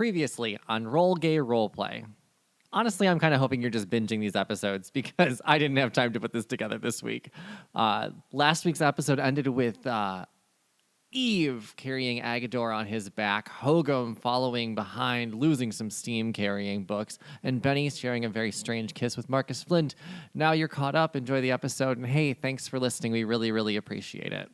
Previously on Roll Gay Roleplay. Honestly, I'm kind of hoping you're just binging these episodes because I didn't have time to put this together this week. Last week's episode ended with Eve carrying Agador on his back, Hogum following behind, losing some steam carrying books, and Benny sharing a very strange kiss with Marcus Flint. Now you're caught up. Enjoy the episode. And hey, thanks for listening. We really, really appreciate it.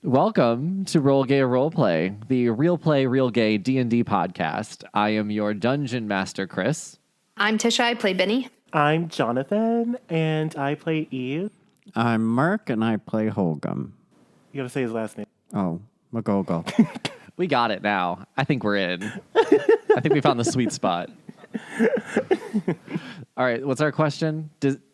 Welcome to Roll Gay Roleplay, the Real Play, Real Gay D&D podcast. I am your Dungeon Master, Chris. I'm Tisha, I play Benny. I'm Jonathan, and I play Eve. I'm Mark, and I play Hogum. You gotta say his last name. Oh, Magogo. We got it now. I think we're in. I think we found the sweet spot. All right, what's our question?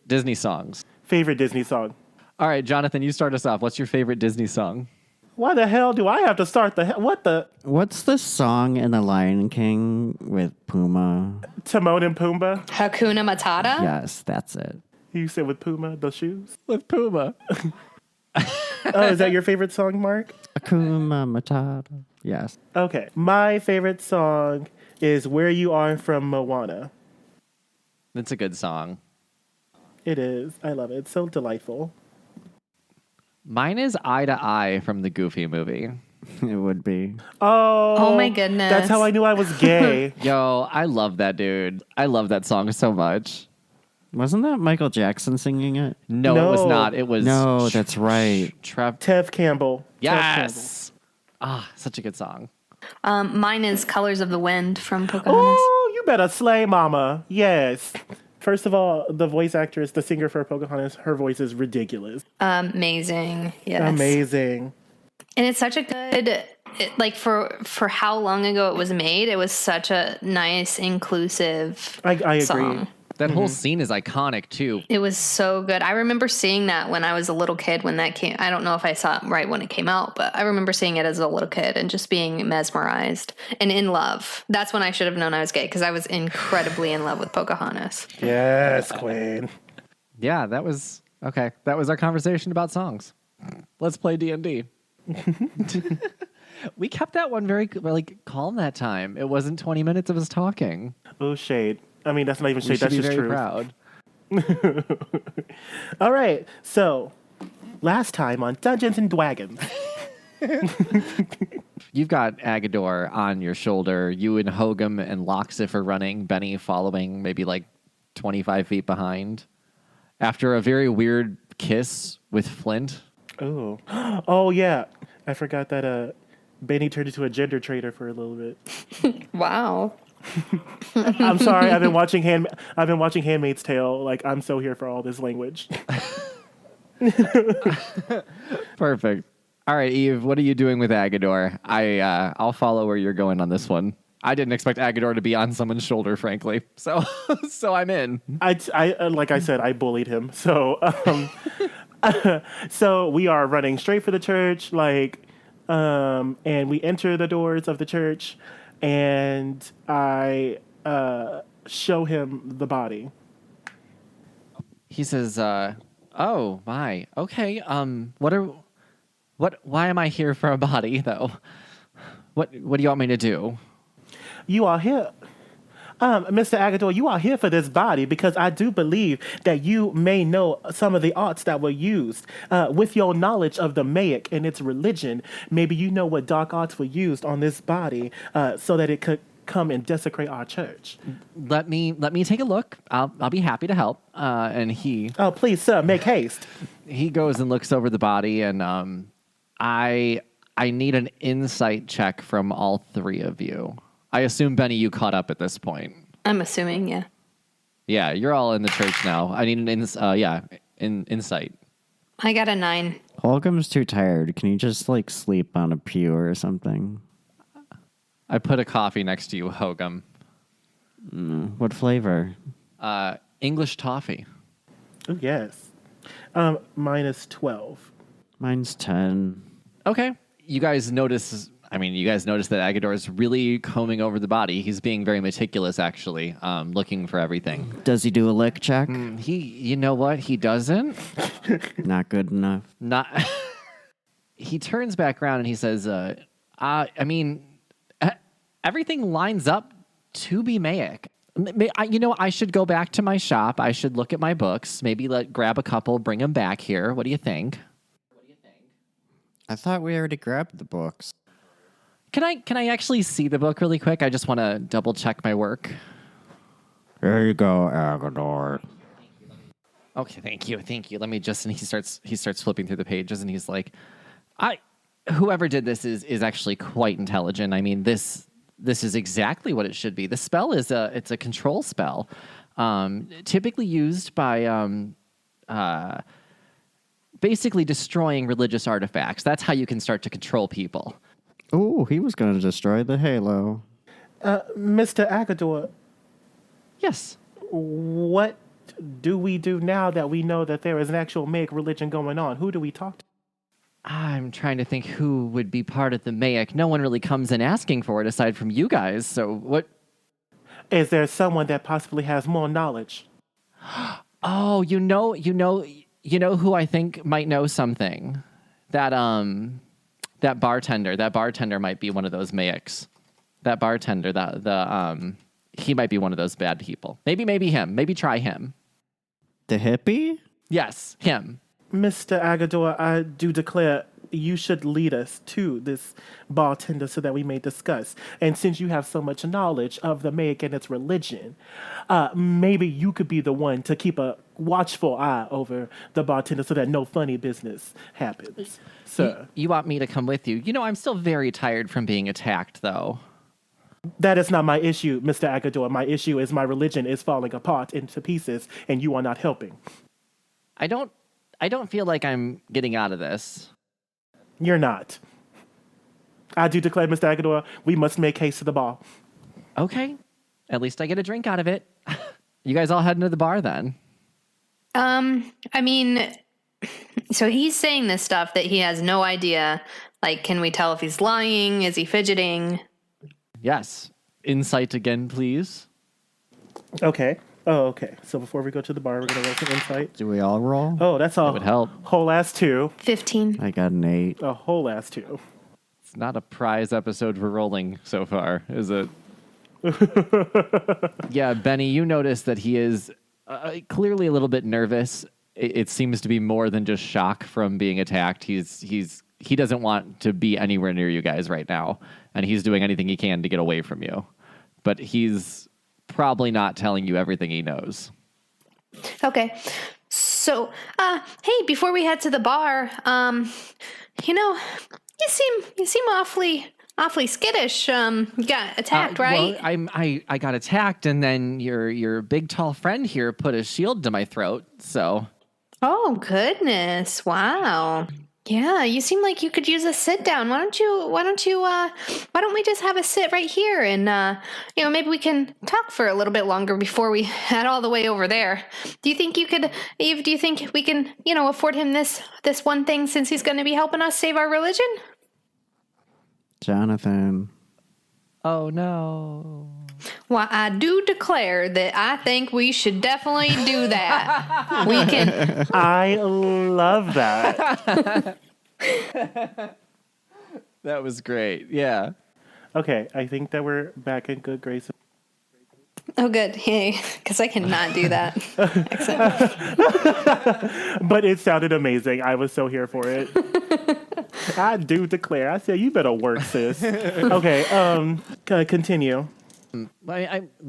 Disney songs. Favorite Disney song? All right, Jonathan, you start us off. What's your favorite Disney song? Why the hell do I have to start what the? What's the song in The Lion King with Puma? Timon and Pumbaa? Hakuna Matata? Yes, that's it. You said with Puma, the shoes? With Puma. Oh, is that your favorite song, Mark? Akuma Matata. Yes. Okay, my favorite song is Where You Are from Moana. That's a good song. It is. I love it. It's so delightful. Mine is Eye to Eye from the Goofy movie. It would be. Oh my goodness. That's how I knew I was gay. Yo, I love that dude. I love that song so much. Wasn't that Michael Jackson singing it? No, No. it was not. It was... No, that's right. Tev Campbell. Yes! Ah, such a good song. Mine is Colors of the Wind from Pocahontas. Oh, you better slay, mama. Yes. First of all, the voice actress, the singer for Pocahontas, her voice is ridiculous. Amazing. Yes. Amazing. And it's such a good, for how long ago it was made, it was such a nice, inclusive I agree. song. That whole scene is iconic, too. It was so good. I remember seeing that when I was a little kid when that came. I don't know if I saw it right when it came out, but I remember seeing it as a little kid and just being mesmerized and in love. That's when I should have known I was gay because I was incredibly in love with Pocahontas. Yes, queen. Yeah, that was... Okay, that was our conversation about songs. Let's play D&D. We kept that one very calm that time. It wasn't 20 minutes of us talking. Oh, shade. I mean, that's not even We shade. should That's be just very true. proud. All right. So, last time on Dungeons and Dragons. You've got Agador on your shoulder. You and Hogum and Loxif are running. Benny following maybe 25 feet behind. After a very weird kiss with Flint. Oh. Oh, yeah. I forgot that Benny turned into a gender traitor for a little bit. Wow. I'm sorry. I've been watching Handmaid's Tale. I'm so here for all this language. Perfect. All right, Eve, what are you doing with Agador? I'll follow where you're going on this one. I didn't expect Agador to be on someone's shoulder, frankly. So I'm in. I like I said, I bullied him. So so we are running straight for the church, and we enter the doors of the church, and I show him the body. He says, "Oh my, okay. Why am I here for a body though? What do you want me to do?" You are here. Mr. Agador, you are here for this body because I do believe that you may know some of the arts that were used. With your knowledge of the Mayic and its religion, maybe you know what dark arts were used on this body so that it could come and desecrate our church. Let me take a look. I'll be happy to help. And he... Oh, please, sir, make haste. He goes and looks over the body, and I need an insight check from all three of you. I assume, Benny, you caught up at this point. I'm assuming, yeah. Yeah, you're all in the church now. I need an insight. I got a 9. Holgum's too tired. Can you just sleep on a pew or something? I put a coffee next to you, Hogum. What flavor? English toffee. Oh, yes. Minus 12. Mine's 10. Okay. You guys notice that Agador is really combing over the body. He's being very meticulous, actually, looking for everything. Does he do a lick check? You know what? He doesn't. Not good enough. Not. He turns back around and he says, everything lines up to be Mayic. I should go back to my shop. I should look at my books. Maybe grab a couple, bring them back here. What do you think? I thought we already grabbed the books. Can I actually see the book really quick? I just want to double check my work. There you go, Agador. Okay, thank you. Let me just. And he starts flipping through the pages, and he's like, whoever did this is actually quite intelligent. I mean, this is exactly what it should be. The spell it's a control spell, typically used by basically destroying religious artifacts. That's how you can start to control people. Oh, he was going to destroy the halo. Mr. Agador, Yes. what do we do now that we know that there is an actual Mayic religion going on? Who do we talk to? I'm trying to think who would be part of the Mayic. No one really comes in asking for it aside from you guys. So what? Is there someone that possibly has more knowledge? Oh, you know who I think might know something. That bartender. That bartender might be one of those Mayics. That bartender. He might be one of those bad people. Maybe him. Maybe try him. The hippie? Yes, him. Mr. Agador, I do declare you should lead us to this bartender so that we may discuss. And since you have so much knowledge of the Mayic and its religion, maybe you could be the one to keep a watchful eye over the bartender so that no funny business happens. Sir. You want me to come with you? I'm still very tired from being attacked, though. That is not my issue, Mr. Agador. My issue is my religion is falling apart into pieces and you are not helping. I don't feel like I'm getting out of this. You're not. I do declare, Mr. Agador, we must make haste to the bar. Okay. At least I get a drink out of it. You guys all heading to the bar then? So he's saying this stuff that he has no idea. Like, can we tell if he's lying? Is he fidgeting? Yes. Insight again, please. Okay. Oh, okay. So before we go to the bar, we're going to roll some insight. Do we all roll? Oh, that's all. That would help. Whole ass 2. 15. I got an 8. A whole ass 2. It's not a prize episode for rolling so far, is it? Yeah, Benny, you notice that he is clearly a little bit nervous. It seems to be more than just shock from being attacked. He doesn't want to be anywhere near you guys right now, and he's doing anything he can to get away from you. But he's probably not telling you everything he knows. Okay. So, hey, before we head to the bar, you seem awfully skittish. You got attacked, right? Well, I got attacked, and then your big tall friend here put a shield to my throat. So. Oh goodness! Wow. Yeah, you seem like you could use a sit down. Why don't we just have a sit right here and maybe we can talk for a little bit longer before we head all the way over there. Do you think we can, afford him this one thing since he's going to be helping us save our religion? Jonathan. Oh no. Well, I do declare that I think we should definitely do that. We can. I love that. That was great. Yeah. Okay, I think that we're back in good grace. Oh, good. Hey, because I cannot do that. But it sounded amazing. I was so here for it. I do declare. I said, you better work, sis. Okay, continue.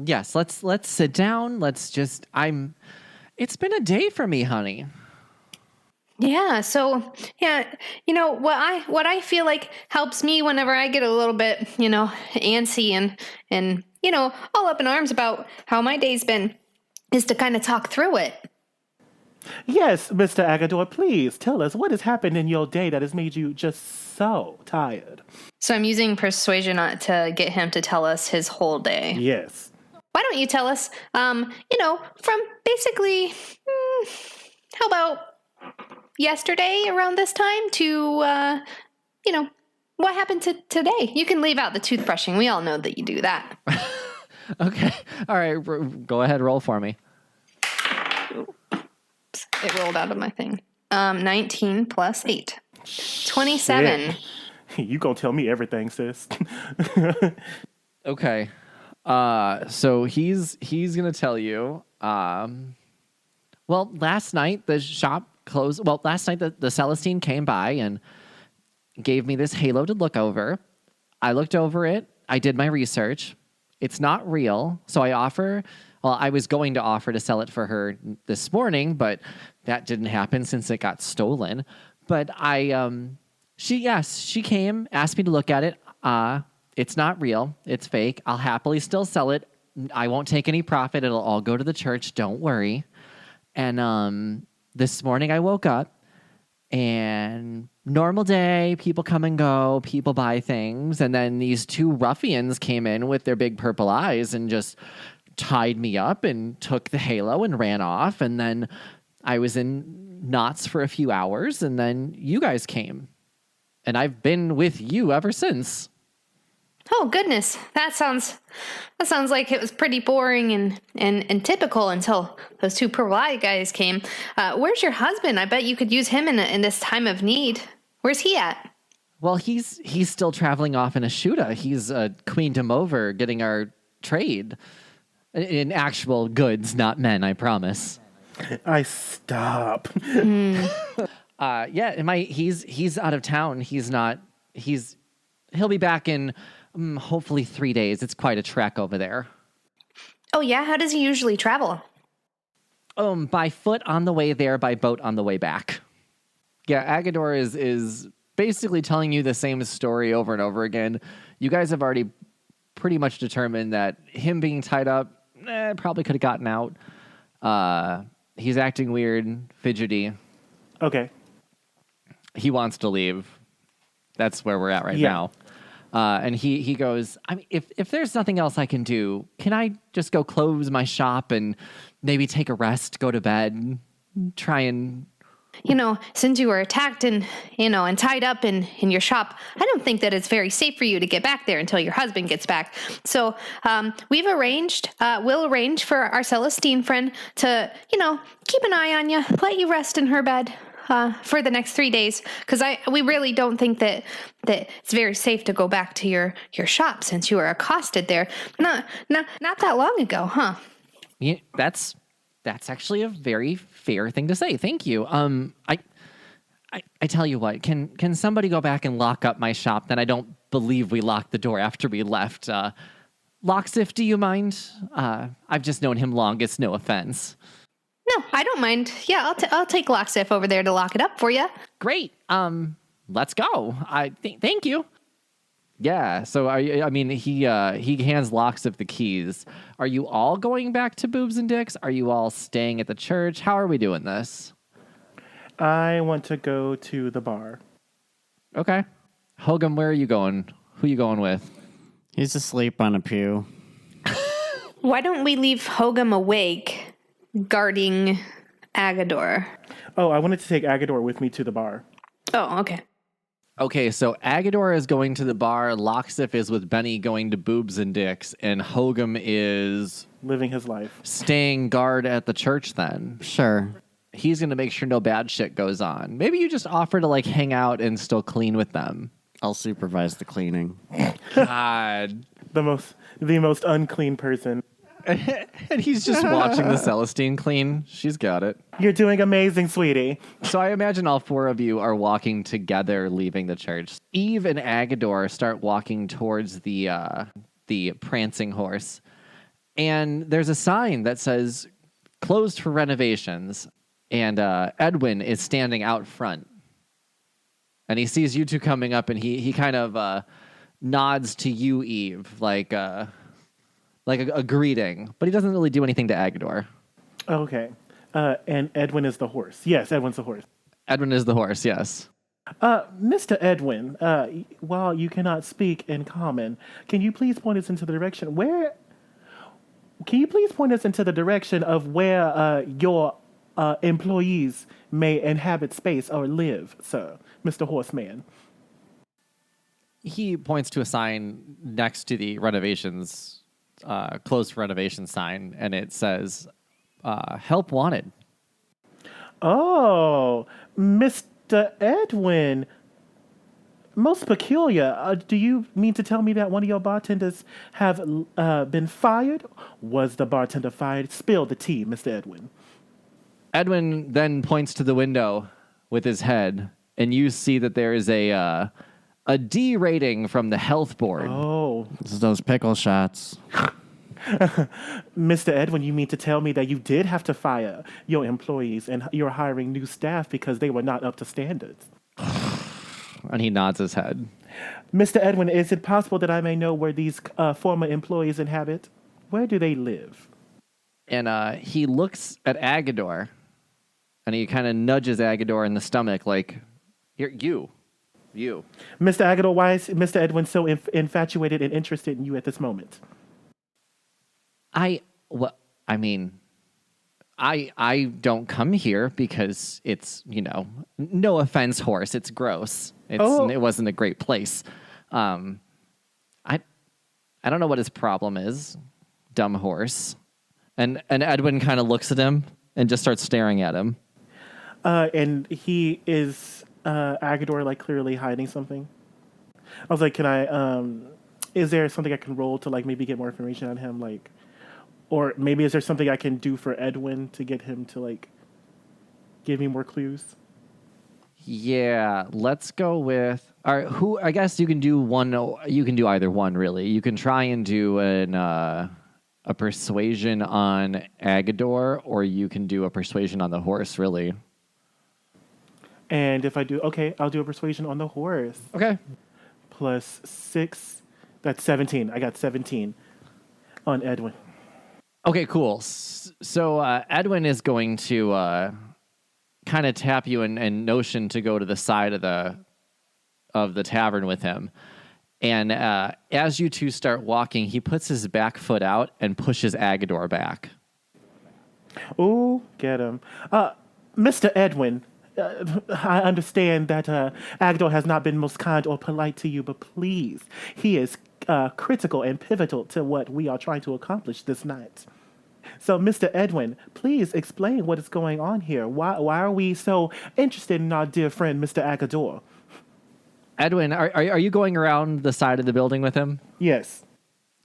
Yes, let's sit down. It's been a day for me, honey. Yeah. So, what I feel like helps me whenever I get a little bit, antsy and all up in arms about how my day's been is to kind of talk through it. Yes, Mr. Agador, please tell us what has happened in your day that has made you just so tired. So I'm using persuasion to get him to tell us his whole day. Yes. Why don't you tell us, from basically how about yesterday around this time to, what happened to today? You can leave out the toothbrushing. We all know that you do that. Okay. All right. Go ahead. Roll for me. Oops, it rolled out of my thing. 19 plus 8. 27. Shit. You gonna tell me everything, sis. Okay. So he's gonna tell you. Well, last night the shop closed. Well, last night the Celestine came by and gave me this halo to look over. I looked over it. I did my research. It's not real. So I was going to offer to sell it for her this morning, but that didn't happen since it got stolen. But she came, asked me to look at it. It's not real. It's fake. I'll happily still sell it. I won't take any profit. It'll all go to the church. Don't worry. And this morning I woke up and normal day, people come and go, people buy things. And then these two ruffians came in with their big purple eyes and just tied me up and took the halo and ran off. And then I was in knots for a few hours. And then you guys came. And I've been with you ever since. Oh, goodness. That sounds like it was pretty boring and typical until those two purple-eyed guys came. Where's your husband? I bet you could use him in this time of need. Where's he at? Well, he's still traveling off in a shooter. He's queened him over getting our trade in actual goods, not men, I promise. I stop. He's out of town. He'll be back in hopefully 3 days. It's quite a trek over there. Oh, yeah? How does he usually travel? By foot on the way there, by boat on the way back. Yeah, Agador is basically telling you the same story over and over again. You guys have already pretty much determined that him being tied up probably could have gotten out. He's acting weird, fidgety. Okay. He wants to leave. That's where we're at right now. And he goes, I mean, if there's nothing else I can do, can I just go close my shop and maybe take a rest, go to bed, try and... Since you were attacked and tied up in your shop, I don't think that it's very safe for you to get back there until your husband gets back. So we'll arrange for our Celestine friend to, keep an eye on you, let you rest in her bed for the next 3 days. Because we really don't think that it's very safe to go back to your shop since you were accosted there. Not that long ago, huh? Yeah, that's actually a very fair thing to say. Thank you. I tell you what, can somebody go back and lock up my shop? Then I don't believe we locked the door after we left. Locksif, do you mind? I've just known him longest, no offense. No, I don't mind. Yeah, I'll take Locksif over there to lock it up for you. Great. Let's go. Thank you. Yeah. So he hands Locksif the keys. Are you all going back to Boobs and Dicks? Are you all staying at the church? How are we doing this? I want to go to the bar. Okay. Hogum, where are you going? Who are you going with? He's asleep on a pew. Why don't we leave Hogum awake, guarding Agador? Oh, I wanted to take Agador with me to the bar. Oh, okay. Okay, so Agador is going to the bar, Locksif is with Benny going to Boobs and Dicks, and Hogum is... living his life. Staying guard at the church then. Sure. He's going to make sure no bad shit goes on. Maybe you just offer to hang out and still clean with them. I'll supervise the cleaning. God. The most unclean person. And he's just watching the Celestine clean. She's got it. You're doing amazing, sweetie. So I imagine all four of you are walking together, leaving the church. Eve and Agador start walking towards the prancing horse. And there's a sign that says, closed for renovations. And Edwin is standing out front. And he sees you two coming up, and he kind of nods to you, Eve, like a greeting. But he doesn't really do anything to Agador. Okay. And Edwin is the horse. Yes, Edwin's the horse. Edwin is the horse, yes. Mr. Edwin, while you cannot speak in common, can you please point us into the direction of where your employees may inhabit space or live, sir, Mr. Horseman? He points to a sign next to the renovations, closed renovation sign, and it says, help wanted. Oh, Mr. Edwin. Most peculiar. Do you mean to tell me that one of your bartenders have been fired? Was the bartender fired? Spill the tea, Mr. Edwin. Edwin then points to the window with his head, and you see that there is a D rating from the health board. Oh, This is those pickle shots. Mr. Edwin, you mean to tell me that you did have to fire your employees and you're hiring new staff because they were not up to standards? And he nods his head. Mr. Edwin, is it possible that I may know where these former employees inhabit? Where do they live? And he looks at Agador, and he kind of nudges Agador in the stomach, like, "Here, you. Mr. Agador, why is Mr. Edwin so infatuated and interested in you at this moment? I don't come here because it's, no offense, horse. It's gross. It wasn't a great place. I don't know what his problem is, dumb horse. And Edwin kind of looks at him and just starts staring at him. And he is Agador like clearly hiding something. I was like, is there something I can roll to like maybe get more information on him, like, or maybe is there something I can do for Edwin to get him to like give me more clues? Yeah, let's go with. All right, I guess you can do one. You can do either one, really. You can try and do a persuasion on Agador, or you can do a persuasion on the horse, really. And if I do, okay, I'll do a persuasion on the horse. Okay. Plus 6, that's 17. I got 17 on Edwin. Okay, cool. So Edwin is going to kind of tap you and notion to go to the side of the tavern with him. And as you two start walking, he puts his back foot out and pushes Agador back. Ooh, get him. Mr. Edwin, I understand that Agador has not been most kind or polite to you, but please, he is critical and pivotal to what we are trying to accomplish this night. So, Mr. Edwin, please explain what is going on here. Why are we so interested in our dear friend, Mr. Agador? Edwin, are you going around the side of the building with him? Yes.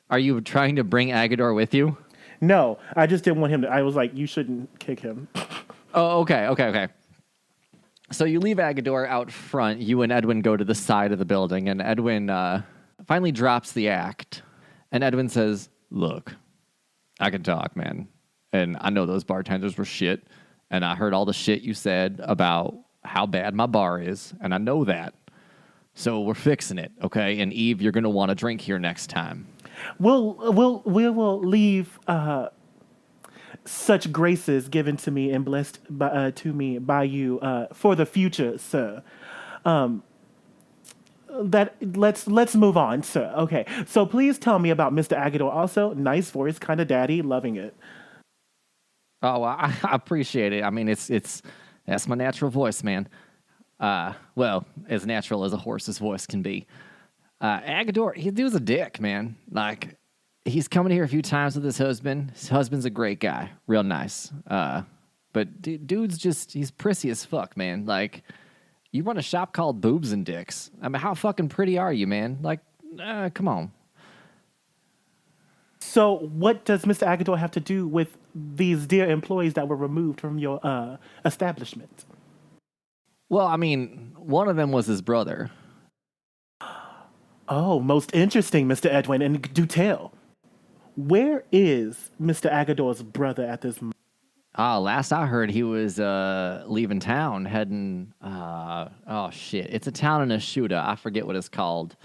Are you trying to bring Agador with you? No, I just didn't want him to. I was like, you shouldn't kick him. Oh, okay. So you leave Agador out front. You and Edwin go to the side of the building, and Edwin finally drops the act. And Edwin says, "Look, I can talk, man. And I know those bartenders were shit. And I heard all the shit you said about how bad my bar is. And I know that. So we're fixing it, okay? And Eve, you're going to want to drink here next time." We will leave such graces given to me and blessed to me by you for the future, sir. Let's move on, sir. Okay, so please tell me about Mr. Agador. Also, nice voice, kind of daddy, loving it. Oh, I appreciate it. I mean, that's my natural voice, man. Well, as natural as a horse's voice can be. Agador, he was a dick, man. Like, he's coming here a few times with his husband. His husband's a great guy, real nice. But dude's he's prissy as fuck, man. Like, you run a shop called Boobs and Dicks. I mean, how fucking pretty are you, man? Like, come on. So, what does Mr. Agador have to do with these dear employees that were removed from your establishment? Well, I mean, one of them was his brother. Oh, most interesting, Mr. Edwin. And do tell, where is Mr. Agador's brother at this moment? Last I heard, he was leaving town, heading. Oh shit! It's a town in Ashuta. I forget what it's called.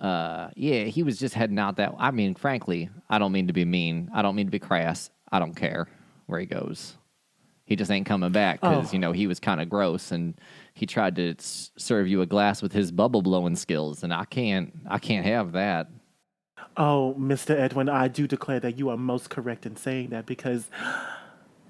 Yeah, he was just heading out that. I mean, frankly, I don't mean to be mean. I don't mean to be crass. I don't care where he goes. He just ain't coming back because he was kind of gross, and he tried to serve you a glass with his bubble blowing skills, and I can't have that. Oh, Mr. Edwin, I do declare that you are most correct in saying that because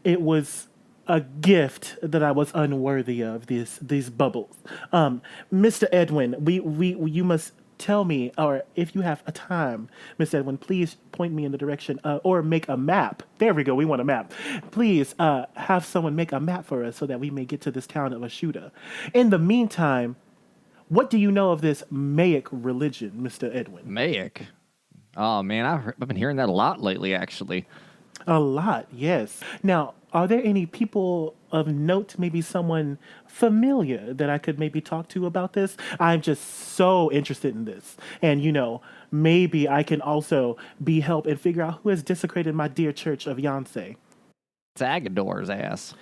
it was a gift that I was unworthy of, these bubbles. Mr. Edwin, you must tell me, or if you have a time, Mr. Edwin, please point me in the direction, or make a map. There we go. We want a map. Please have someone make a map for us so that we may get to this town of Ashuta. In the meantime, what do you know of this Mayic religion, Mr. Edwin? Mayic. Oh, man, I've been hearing that a lot lately, actually. A lot, yes. Now, are there any people of note, maybe someone familiar that I could maybe talk to about this? I'm just so interested in this. And, maybe I can also be help and figure out who has desecrated my dear Church of Yoncé. It's Agador's ass.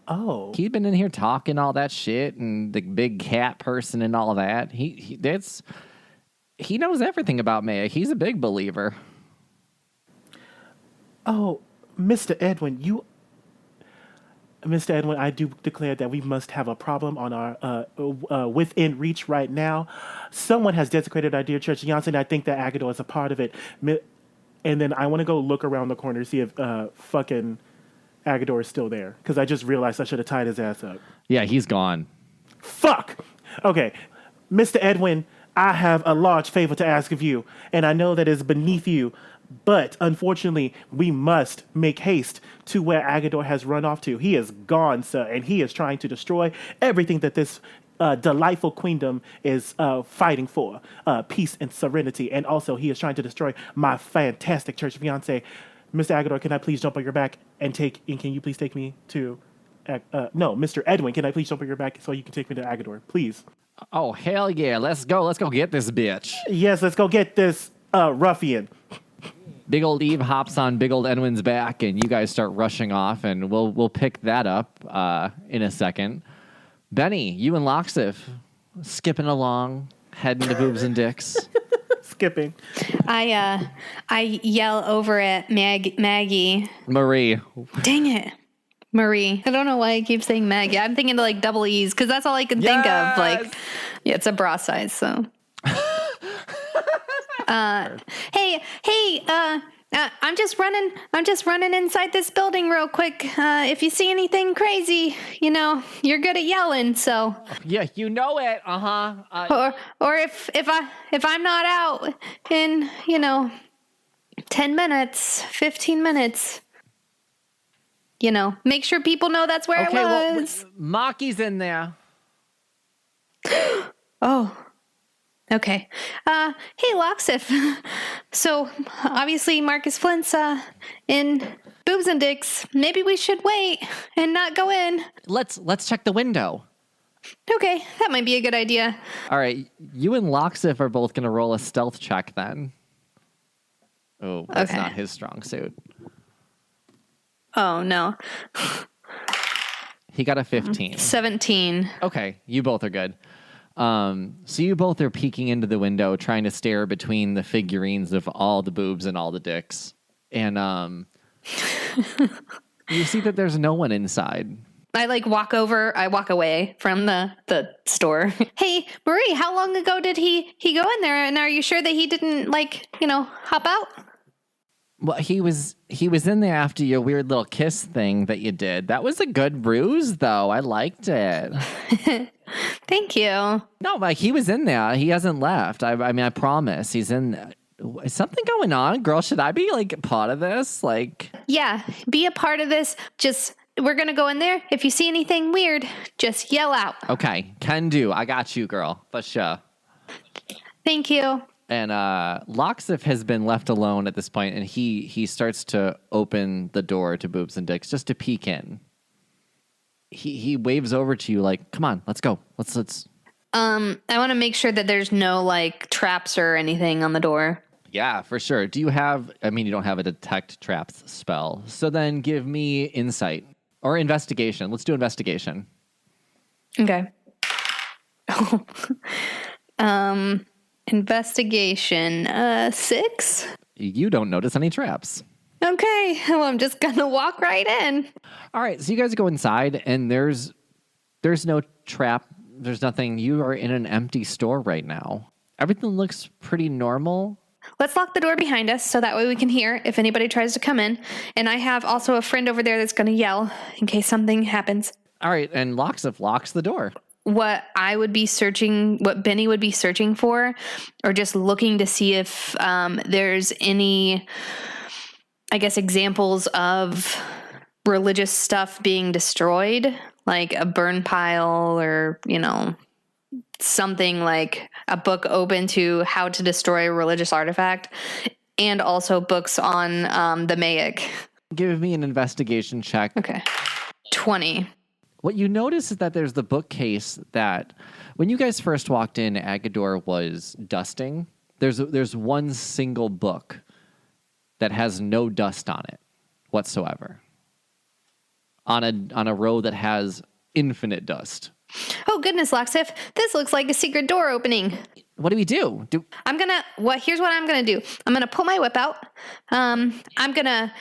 Oh. He'd been in here talking all that shit and the big cat person and all that. He knows everything about Mayic. He's a big believer. Oh, Mr. Edwin, Mr. Edwin, I do declare that we must have a problem on our within reach right now. Someone has desecrated our dear Church of Yoncé, and I think that Agador is a part of it. And then I want to go look around the corner to see if fucking Agador is still there, because I just realized I should have tied his ass up. Yeah, he's gone. Fuck! Okay, Mr. Edwin, I have a large favor to ask of you, and I know that it's beneath you, but unfortunately, we must make haste to where Agador has run off to. He is gone, sir, and he is trying to destroy everything that this delightful queendom is fighting for, peace and serenity, and also he is trying to destroy my fantastic Church of Yoncé. Mr. Agador, can I please jump on your back and can you please take me to... no, Mr. Edwin, can I please jump on your back so you can take me to Agador, please? Oh, hell yeah. Let's go get this bitch. Yes, let's go get this ruffian. Big old Eve hops on big old Edwin's back, and you guys start rushing off, and we'll pick that up in a second. Benny, you and Loxif skipping along, heading to Boobs and Dicks. Skipping. I yell over at Maggie. Marie. Dang it. Marie. I don't know why I keep saying Maggie. I'm thinking like double E's because that's all I can think of. Like, yeah, it's a bra size, so. Hey, I'm just running inside this building real quick. If you see anything crazy, you're good at yelling, so. Yeah, you know it. Or if I'm not out in, 10 minutes, 15 minutes, make sure people know that's where I was. Well, Maki's in there. Oh. Okay. Hey, Loxif. So, obviously, Marcus Flint's in Boobs and Dicks. Maybe we should wait and not go in. Let's check the window. Okay, that might be a good idea. All right, you and Loxif are both going to roll a stealth check then. Oh, that's not his strong suit. Oh, no. He got a 15. 17. Okay, you both are good. So you both are peeking into the window, trying to stare between the figurines of all the boobs and all the dicks. And you see that there's no one inside. I walk away from the store. Hey, Marie, how long ago did he go in there? And are you sure that he didn't hop out? Well, he was in there after your weird little kiss thing that you did. That was a good ruse, though. I liked it. Thank you. No, he was in there. He hasn't left. I mean, I promise. He's in there. Is something going on? Girl, should I be, part of this? Yeah, be a part of this. We're going to go in there. If you see anything weird, just yell out. Okay, can do. I got you, girl. For sure. Thank you. And Loxif has been left alone at this point, and he starts to open the door to Boobs and Dicks just to peek in. He waves over to you come on, let's go. Let's. I want to make sure that there's no traps or anything on the door. Yeah, for sure. Do you have? I mean, you don't have a detect traps spell, so then give me insight or investigation. Let's do investigation. Okay. Investigation 6. You don't notice any traps. Okay, well, I'm just gonna walk right in. All right, so you guys go inside, and there's no trap. There's nothing. You are in an empty store right now. Everything looks pretty normal. let's lock the door behind us so that way we can hear if anybody tries to come in. And I have also a friend over there that's going to yell in case something happens. All right, and Loxif locks the door. What Benny would be searching for, or just looking to see if there's any, I guess, examples of religious stuff being destroyed, like a burn pile or, something like a book open to how to destroy a religious artifact, and also books on the Mayic. Give me an investigation check. Okay. 20. What you notice is that there's the bookcase that when you guys first walked in, Agador was dusting. There's one single book that has no dust on it whatsoever. On a row that has infinite dust. Oh goodness, Loxif, this looks like a secret door opening. What do we do? Here's what I'm gonna do. I'm gonna pull my whip out. I'm gonna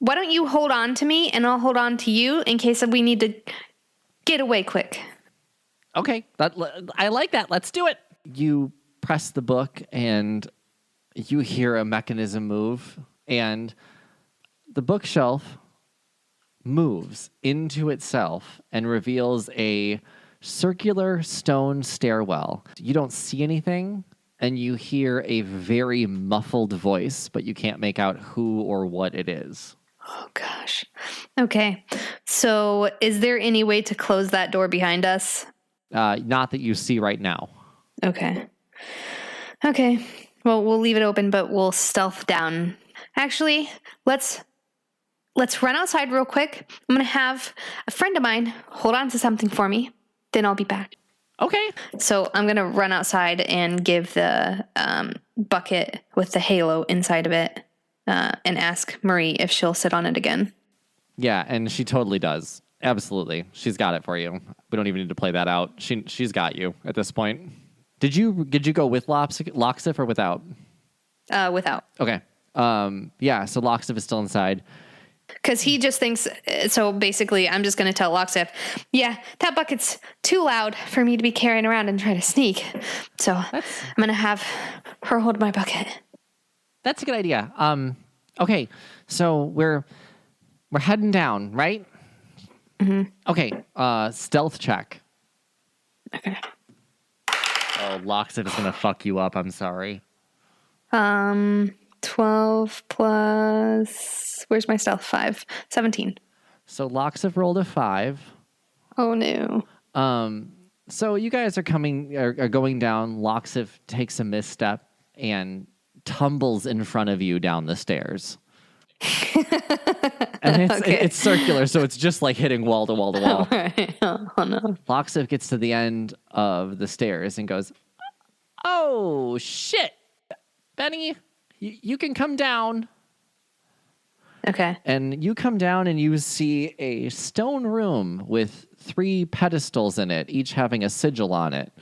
why don't you hold on to me and I'll hold on to you in case we need to get away quick. Okay, I like that. Let's do it. You press the book and you hear a mechanism move, and the bookshelf moves into itself and reveals a circular stone stairwell. You don't see anything, and you hear a very muffled voice, but you can't make out who or what it is. Oh, gosh. Okay. So is there any way to close that door behind us? Not that you see right now. Okay. Well, we'll leave it open, but we'll stealth down. Actually, let's run outside real quick. I'm going to have a friend of mine hold on to something for me. Then I'll be back. Okay. So I'm going to run outside and give the bucket with the halo inside of it and ask Marie if she'll sit on it again. Yeah, and she totally does. Absolutely. She's got it for you. We don't even need to play that out. She's got you at this point. Did you go with Loxif or without? Without. Okay. Yeah, so Loxif is still inside. Because he just thinks, so basically I'm just going to tell Loxif, yeah, that bucket's too loud for me to be carrying around and try to sneak. So I'm going to have her hold my bucket. That's a good idea. Okay, so we're heading down, right? Mm-hmm. Okay, stealth check. Okay. Oh, Loxif is going to fuck you up. I'm sorry. 12 plus, where's my stealth? 5. 17. So Loxif rolled a 5. Oh, no. So you guys are going down. Loxif takes a misstep and tumbles in front of you down the stairs. And it's circular, so it's just like hitting wall to wall to wall. Right. Oh, no. Loxif gets to the end of the stairs and goes, "Oh, shit. Benny, you can come down." Okay. And you come down and you see a stone room with 3 pedestals in it, each having a sigil on it.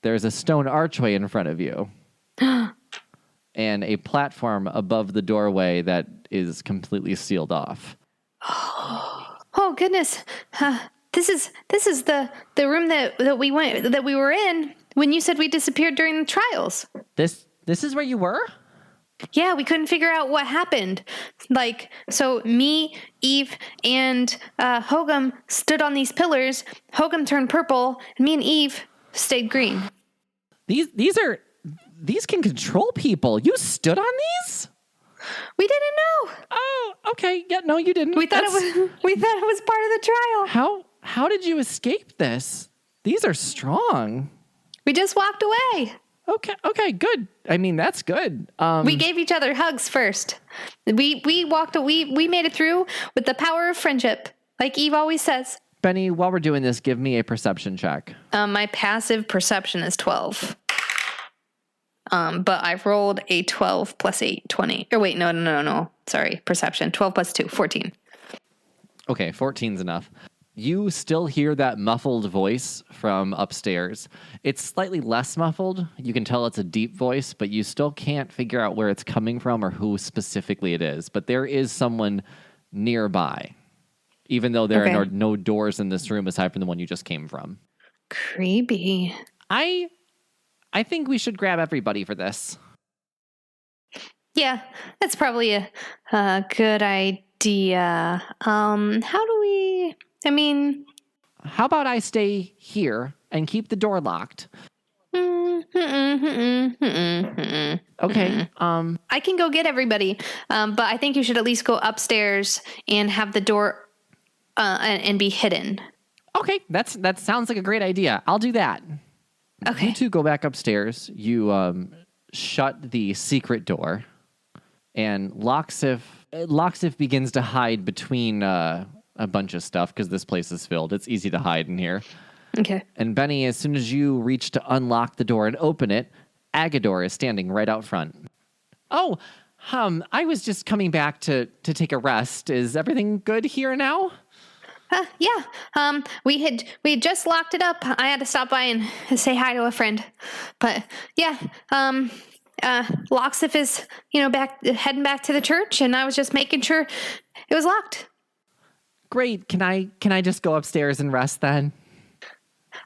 There's a stone archway in front of you. And a platform above the doorway that is completely sealed off. Oh goodness. This is the room that we were in when you said we disappeared during the trials. This is where you were? Yeah, we couldn't figure out what happened. So me, Eve, and Hogum stood on these pillars. Hogum turned purple, and me and Eve stayed green. These can control people. You stood on these? We didn't know. Oh, okay. Yeah, no, you didn't. We thought it was part of the trial. How did you escape this? These are strong. We just walked away. Okay, good. I mean, that's good. We gave each other hugs first. We made it through with the power of friendship, like Eve always says. Benny, while we're doing this, give me a perception check. My passive perception is 12. But I've rolled a 12 plus 8, 20. Or wait, no. Sorry, perception. 12 plus 2, 14. Okay, 14's enough. You still hear that muffled voice from upstairs. It's slightly less muffled. You can tell it's a deep voice, but you still can't figure out where it's coming from or who specifically it is. But there is someone nearby, even though there are no doors in this room aside from the one you just came from. Creepy. I I think we should grab everybody for this. Yeah, that's probably a good idea. How do we? I mean, How about I stay here and keep the door locked? Okay. I can go get everybody, but I think you should at least go upstairs and have the door and be hidden. Okay. That sounds like a great idea. I'll do that. Okay. You two go back upstairs. You shut the secret door, and Loxif begins to hide between a bunch of stuff because this place is filled. It's easy to hide in here. Okay. And Benny, as soon as you reach to unlock the door and open it, Agador is standing right out front. Oh, I was just coming back to take a rest. Is everything good here now? Yeah. We had just locked it up. I had to stop by and say hi to a friend. But yeah, Loxif is, heading back to the church, and I was just making sure it was locked. Great. Can I just go upstairs and rest then?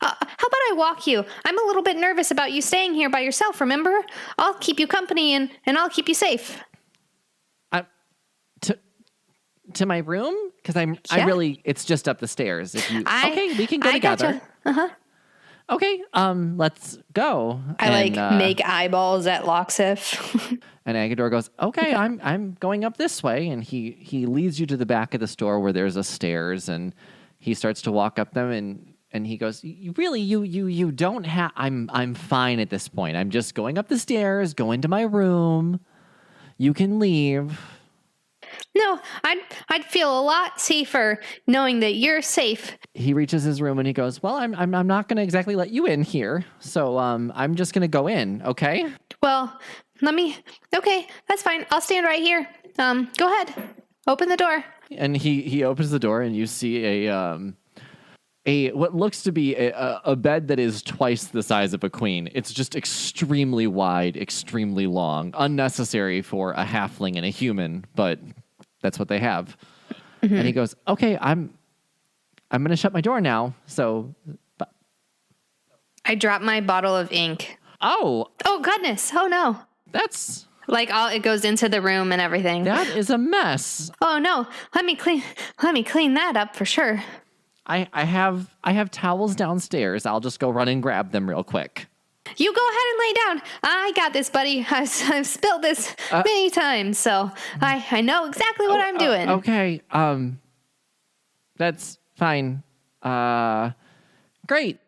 How about I walk you? I'm a little bit nervous about you staying here by yourself, remember? I'll keep you company and I'll keep you safe. To my room? Because it's just up the stairs. Okay, we can go together. Gotcha. Uh-huh. Okay, let's go. I make eyeballs at Loxif. And Agador goes, okay, I'm going up this way. And he leads you to the back of the store where there's a stairs, and he starts to walk up them, and he goes, you don't have, I'm fine at this point. I'm just going up the stairs, go into my room. You can leave. No, I'd feel a lot safer knowing that you're safe. He reaches his room and he goes, well, I'm not going to exactly let you in here. So I'm just going to go in, okay? Well, okay, that's fine. I'll stand right here. Go ahead. Open the door. And he opens the door and you see a what looks to be a bed that is twice the size of a queen. It's just extremely wide, extremely long, unnecessary for a halfling and a human, but that's what they have. Mm-hmm. And he goes, okay, I'm going to shut my door now. So I drop my bottle of ink. Oh goodness. Oh no. That's it goes into the room and everything. That is a mess. Oh no. Let me clean that up for sure. I have towels downstairs. I'll just go run and grab them real quick. You go ahead and lay down. I got this, buddy. I've spilled this many times, so I know exactly what I'm doing. Okay. That's fine. Great.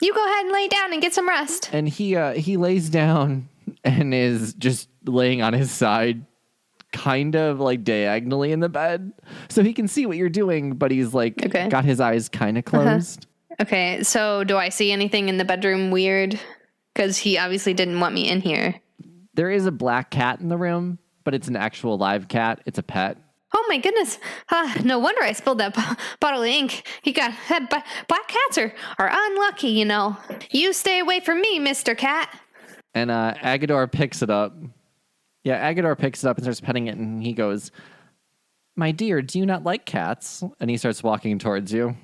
You go ahead and lay down and get some rest. And he lays down and is just laying on his side, kind of like diagonally in the bed, so he can see what you're doing, but he's got his eyes kind of closed. Okay, so do I see anything in the bedroom weird? Because he obviously didn't want me in here. There is a black cat in the room, but it's an actual live cat. It's a pet. Oh my goodness. No wonder I spilled that bottle of ink. Black cats are unlucky, you know. You stay away from me, Mr. Cat. And Agador picks it up. Yeah, Agador picks it up and starts petting it, and he goes, my dear, do you not like cats? And he starts walking towards you.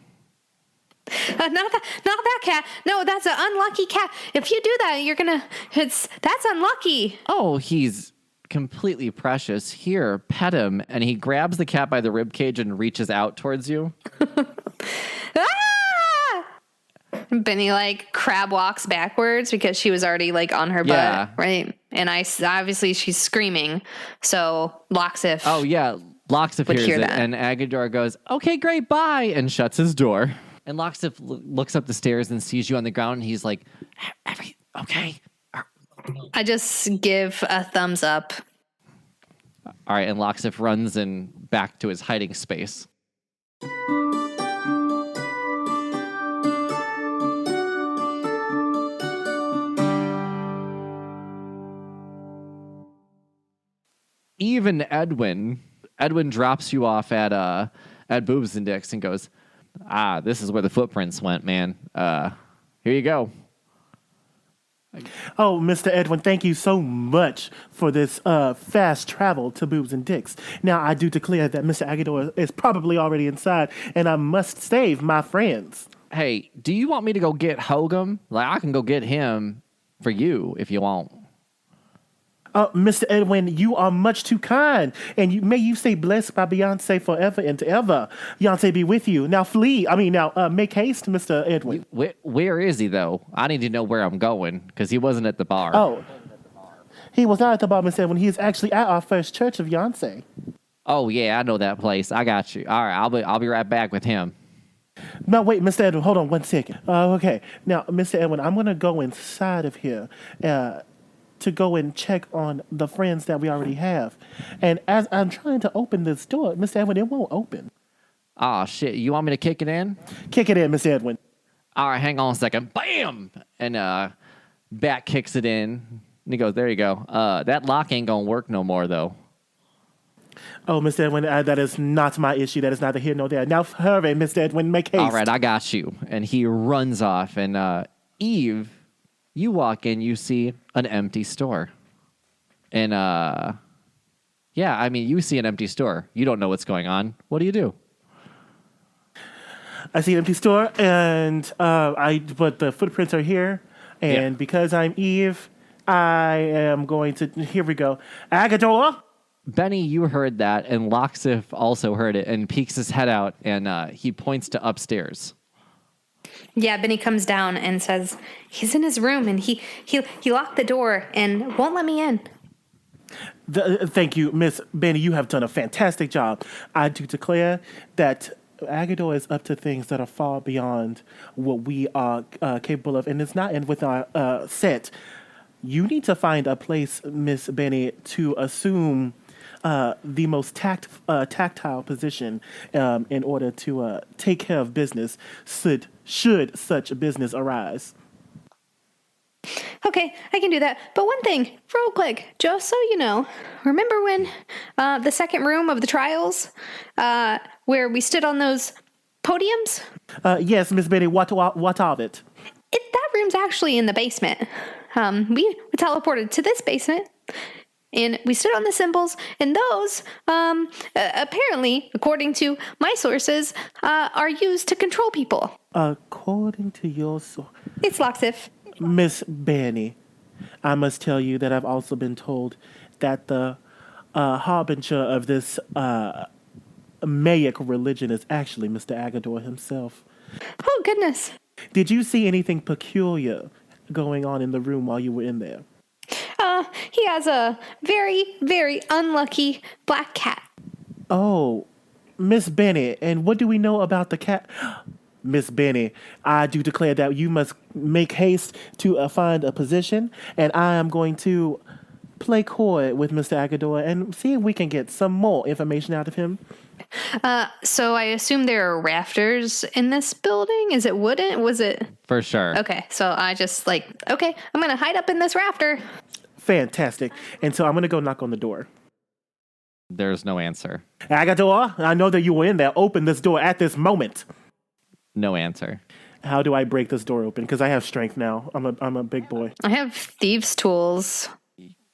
Not that cat. No, that's an unlucky cat. If you do that, that's unlucky. Oh, he's completely precious. Here, pet him. And he grabs the cat by the ribcage and reaches out towards you. Ah! Benny crab walks backwards because she was already on her butt, right? And obviously she's screaming. So Loxif. Oh yeah, Loxif hears it, and Agador goes, "Okay, great, bye," and shuts his door. And Loxif looks up the stairs and sees you on the ground, and he's like, okay. I just give a thumbs up. All right, and Loxif runs back to his hiding space. Even Edwin drops you off at Boobs and Dicks and goes, this is where the footprints went, man. Here you go. Oh, Mr. Edwin, thank you so much for this fast travel to Boobs and Dicks. Now, I do declare that Mr. Agador is probably already inside, and I must save my friends. Hey, do you want me to go get Hogum? I can go get him for you if you want. Mr. Edwin, you are much too kind, and may you stay blessed by Beyonce forever and ever. Beyonce be with you. Now flee. Make haste, Mr. Edwin. Where is he, though? I need to know where I'm going, because he wasn't at the bar. Oh, he was not at the bar, Mr. Edwin. He is actually at our first Church of Yoncé. Oh, yeah, I know that place. I got you. All right, I'll be right back with him. No, wait, Mr. Edwin, hold on 1 second. Okay, now, Mr. Edwin, I'm going to go inside of here to go and check on the friends that we already have. And as I'm trying to open this door, Mr. Edwin, it won't open. Oh, shit. You want me to kick it in? Kick it in, Mr. Edwin. All right, hang on a second. Bam! And Bat kicks it in. And he goes, there you go. That lock ain't going to work no more, though. Oh, Mr. Edwin, that is not my issue. That is neither here nor there. Now, hurry, Mr. Edwin, make haste. All right, I got you. And he runs off. And Eve, you walk in, you see an empty store. And, you see an empty store. You don't know what's going on. What do you do? I see an empty store, and but the footprints are here. And because I'm Eve, I am going to, here we go. Agador! Benny, you heard that, and Loxif also heard it and peeks his head out, and he points to upstairs. Yeah, Benny comes down and says, he's in his room, and he locked the door and won't let me in. Thank you, Miss Benny. You have done a fantastic job. I do declare that Agador is up to things that are far beyond what we are capable of, and it's not in with our set. You need to find a place, Miss Benny, to assume the most tactile position in order to take care of business should such business arise. Okay, I can do that. But one thing, real quick, just so you know, remember when the second room of the trials, where we stood on those podiums? Yes, Miss Benny, what of it? That room's actually in the basement. We teleported to this basement, and we stood on the symbols, and those, apparently, according to my sources, are used to control people. According to your source... It's Loxif. Miss Benny, I must tell you that I've also been told that the harbinger of this Mayic religion is actually Mr. Agador himself. Oh, goodness. Did you see anything peculiar going on in the room while you were in there? He has a very, very unlucky black cat. Oh, Miss Benny, and what do we know about the cat? Miss Benny, I do declare that you must make haste to find a position, and I am going to play coy with Mr. Agador and see if we can get some more information out of him. So I assume there are rafters in this building? Is it wooden? Was it? For sure. Okay, so I just I'm going to hide up in this rafter. Fantastic. And so I'm going to go knock on the door. There's no answer. Agador, I know that you were in there. Open this door at this moment. No answer. How do I break this door open? Because I have strength now. I'm a big boy. I have thieves' tools.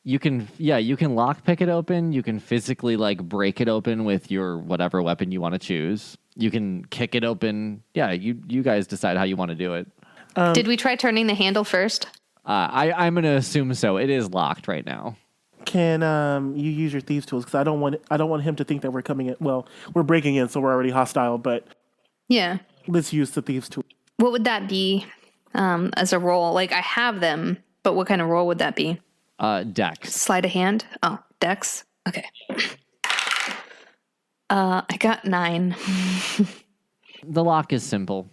You can lockpick it open. You can physically break it open with your whatever weapon you want to choose. You can kick it open. Yeah, you guys decide how you want to do it. Did we try turning the handle first? I'm gonna assume so. It is locked right now. Can you use your thieves' tools? Because I don't want him to think that we're coming in. Well, we're breaking in, so we're already hostile. But yeah, let's use the thieves' tools. What would that be as a roll? I have them, but what kind of roll would that be? Dex. Sleight of hand? Oh, Dex? Okay. I got 9. The lock is simple.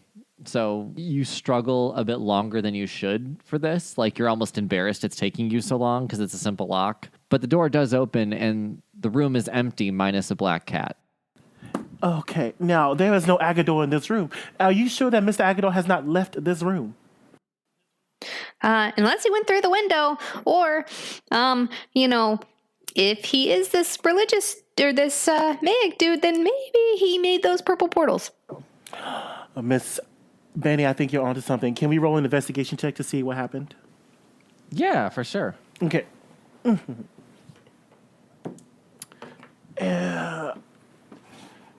So you struggle a bit longer than you should for this. You're almost embarrassed it's taking you so long because it's a simple lock. But the door does open and the room is empty minus a black cat. Okay. Now, there is no Agador in this room. Are you sure that Mr. Agador has not left this room? Unless he went through the window, or, if he is this religious or this Mayic dude, then maybe he made those purple portals. Miss Benny, I think you're onto something. Can we roll an investigation check to see what happened? Yeah, for sure. Okay. And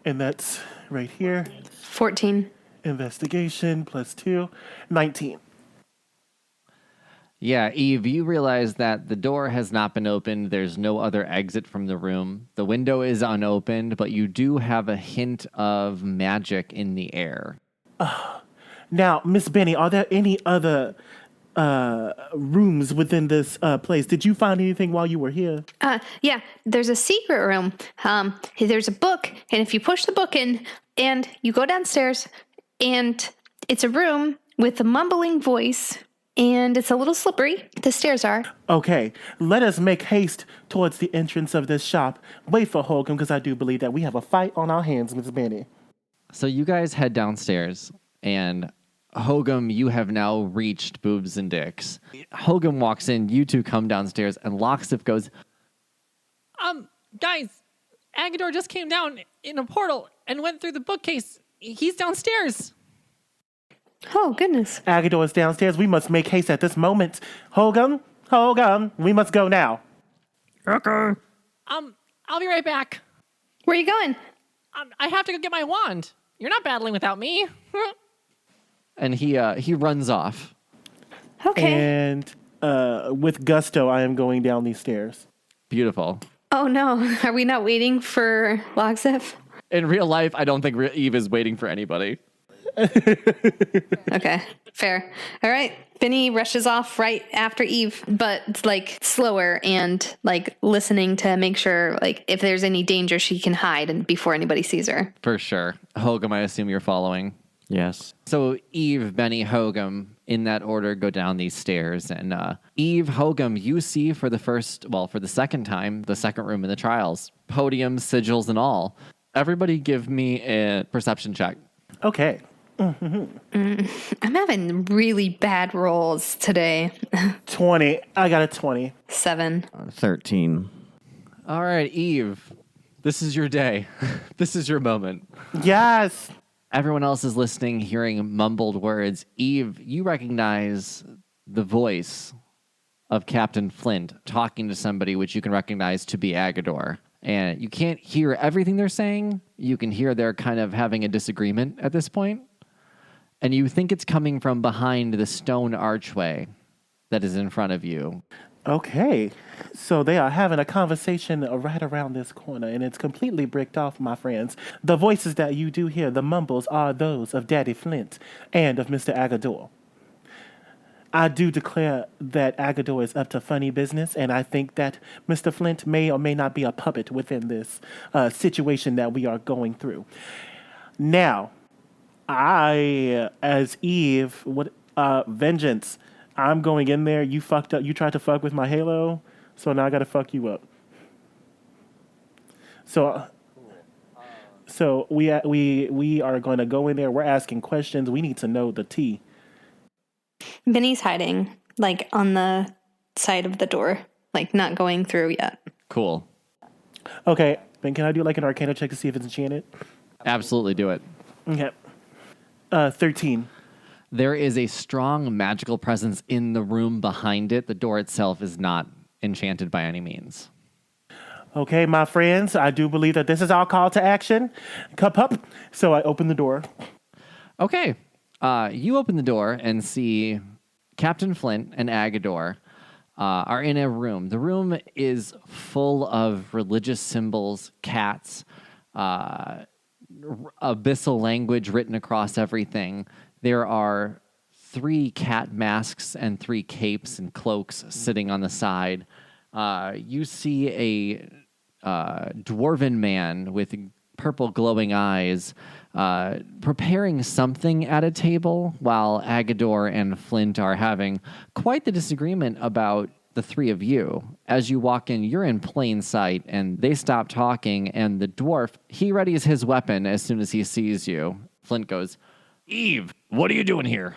that's right here. 14. Investigation plus 2, 19. Yeah, Eve, you realize that the door has not been opened. There's no other exit from the room. The window is unopened, but you do have a hint of magic in the air. Now, Miss Benny, are there any other rooms within this place? Did you find anything while you were here? Yeah, there's a secret room. There's a book, and if you push the book in and you go downstairs, and it's a room with a mumbling voice, and it's a little slippery. The stairs are. Okay, let us make haste towards the entrance of this shop. Wait for Holcomb, because I do believe that we have a fight on our hands, Miss Benny. So you guys head downstairs, and Hogum, you have now reached Boobs and Dicks. Hogum walks in, you two come downstairs, and Locksif goes, Guys, Agador just came down in a portal and went through the bookcase. He's downstairs. Oh, goodness. Agador is downstairs. We must make haste at this moment. Holcomb, we must go now. Okay. I'll be right back. Where are you going? I have to go get my wand. You're not battling without me. and he runs off. Okay. And with gusto, I am going down these stairs. Beautiful. Oh, no. Are we not waiting for Logsif? In real life, I don't think Eve is waiting for anybody. Okay, fair. All right. Benny rushes off right after Eve, but like slower and like listening to make sure like if there's any danger she can hide and before anybody sees her. For sure. Hogum, I assume you're following. Yes. So Eve, Benny, Hogum, in that order, go down these stairs. And Eve, Hogum, you see for the second time, the second room in the trials. Podiums, sigils, and all. Everybody give me a perception check. Okay. I'm having really bad rolls today. 20. I got a 20. 7. 13. All right, Eve, this is your day. This is your moment. Yes. Everyone else is listening, hearing mumbled words. Eve, you recognize the voice of Captain Flint talking to somebody which you can recognize to be Agador. And you can't hear everything they're saying. You can hear they're kind of having a disagreement at this point. And you think it's coming from behind the stone archway that is in front of you. Okay. So they are having a conversation right around this corner, and it's completely bricked off, my friends. The voices that you do hear, the mumbles, are those of Daddy Flint and of Mr. Agador. I do declare that Agador is up to funny business, and I think that Mr. Flint may or may not be a puppet within this situation that we are going through. Now, I, as Eve, vengeance, I'm going in there. You fucked up. You tried to fuck with my halo, so now I got to fuck you up. So we are going to go in there. We're asking questions. We need to know the tea. Benny's hiding, like on the side of the door, like not going through yet. Cool. Okay, Ben, can I do like an Arcana check to see if it's enchanted? Absolutely do it. Okay. 13. There is a strong magical presence in the room behind it. The door itself is not enchanted by any means. Okay, my friends, I do believe that this is our call to action. Cup up. So I open the door. Okay. You open the door and see Captain Flint and Agador are in a room. The room is full of religious symbols, cats, abyssal language written across everything. There are 3 cat masks and 3 capes and cloaks sitting on the side. You see a dwarven man with purple glowing eyes preparing something at a table while Agador and Flint are having quite the disagreement about the 3 of you. As you walk in, you're in plain sight, and they stop talking, and the dwarf, he readies his weapon as soon as he sees you. Flint goes, "Eve, what are you doing here?"